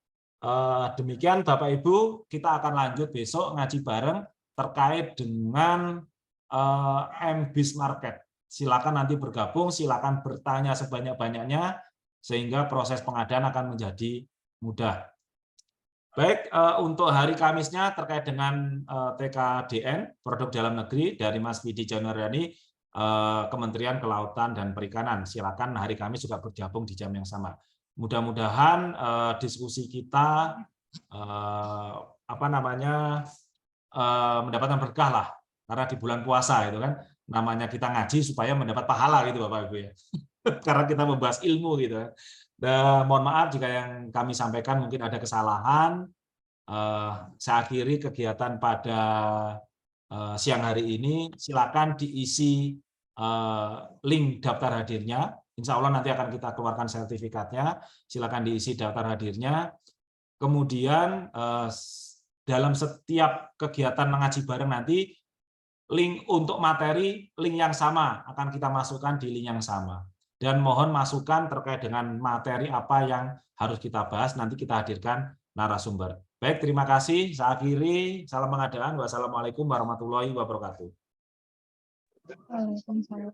Demikian Bapak Ibu, kita akan lanjut besok ngaji bareng terkait dengan MBIS Market. Silakan nanti bergabung, silakan bertanya sebanyak-banyaknya sehingga proses pengadaan akan menjadi mudah. Baik, untuk hari Kamisnya terkait dengan TKDN, produk dalam negeri dari Mas Widi Januariani, Kementerian Kelautan dan Perikanan. Silakan hari Kamis juga bergabung di jam yang sama. Mudah-mudahan diskusi kita mendapatkan berkah lah, karena di bulan puasa itu kan namanya kita ngaji supaya mendapat pahala gitu Bapak Ibu ya. Karena kita membahas ilmu gitu. Dan mohon maaf jika yang kami sampaikan mungkin ada kesalahan. Saya akhiri kegiatan pada siang hari ini. Silakan diisi link daftar hadirnya. Insya Allah nanti akan kita keluarkan sertifikatnya. Silakan diisi daftar hadirnya. Kemudian dalam setiap kegiatan mengaji bareng nanti, link untuk materi, link yang sama akan kita masukkan di link yang sama. Dan mohon masukan terkait dengan materi apa yang harus kita bahas, nanti kita hadirkan narasumber. Baik, terima kasih. Saya akhiri. Salam pengadaan. Wassalamualaikum warahmatullahi wabarakatuh. Waalaikumsalam.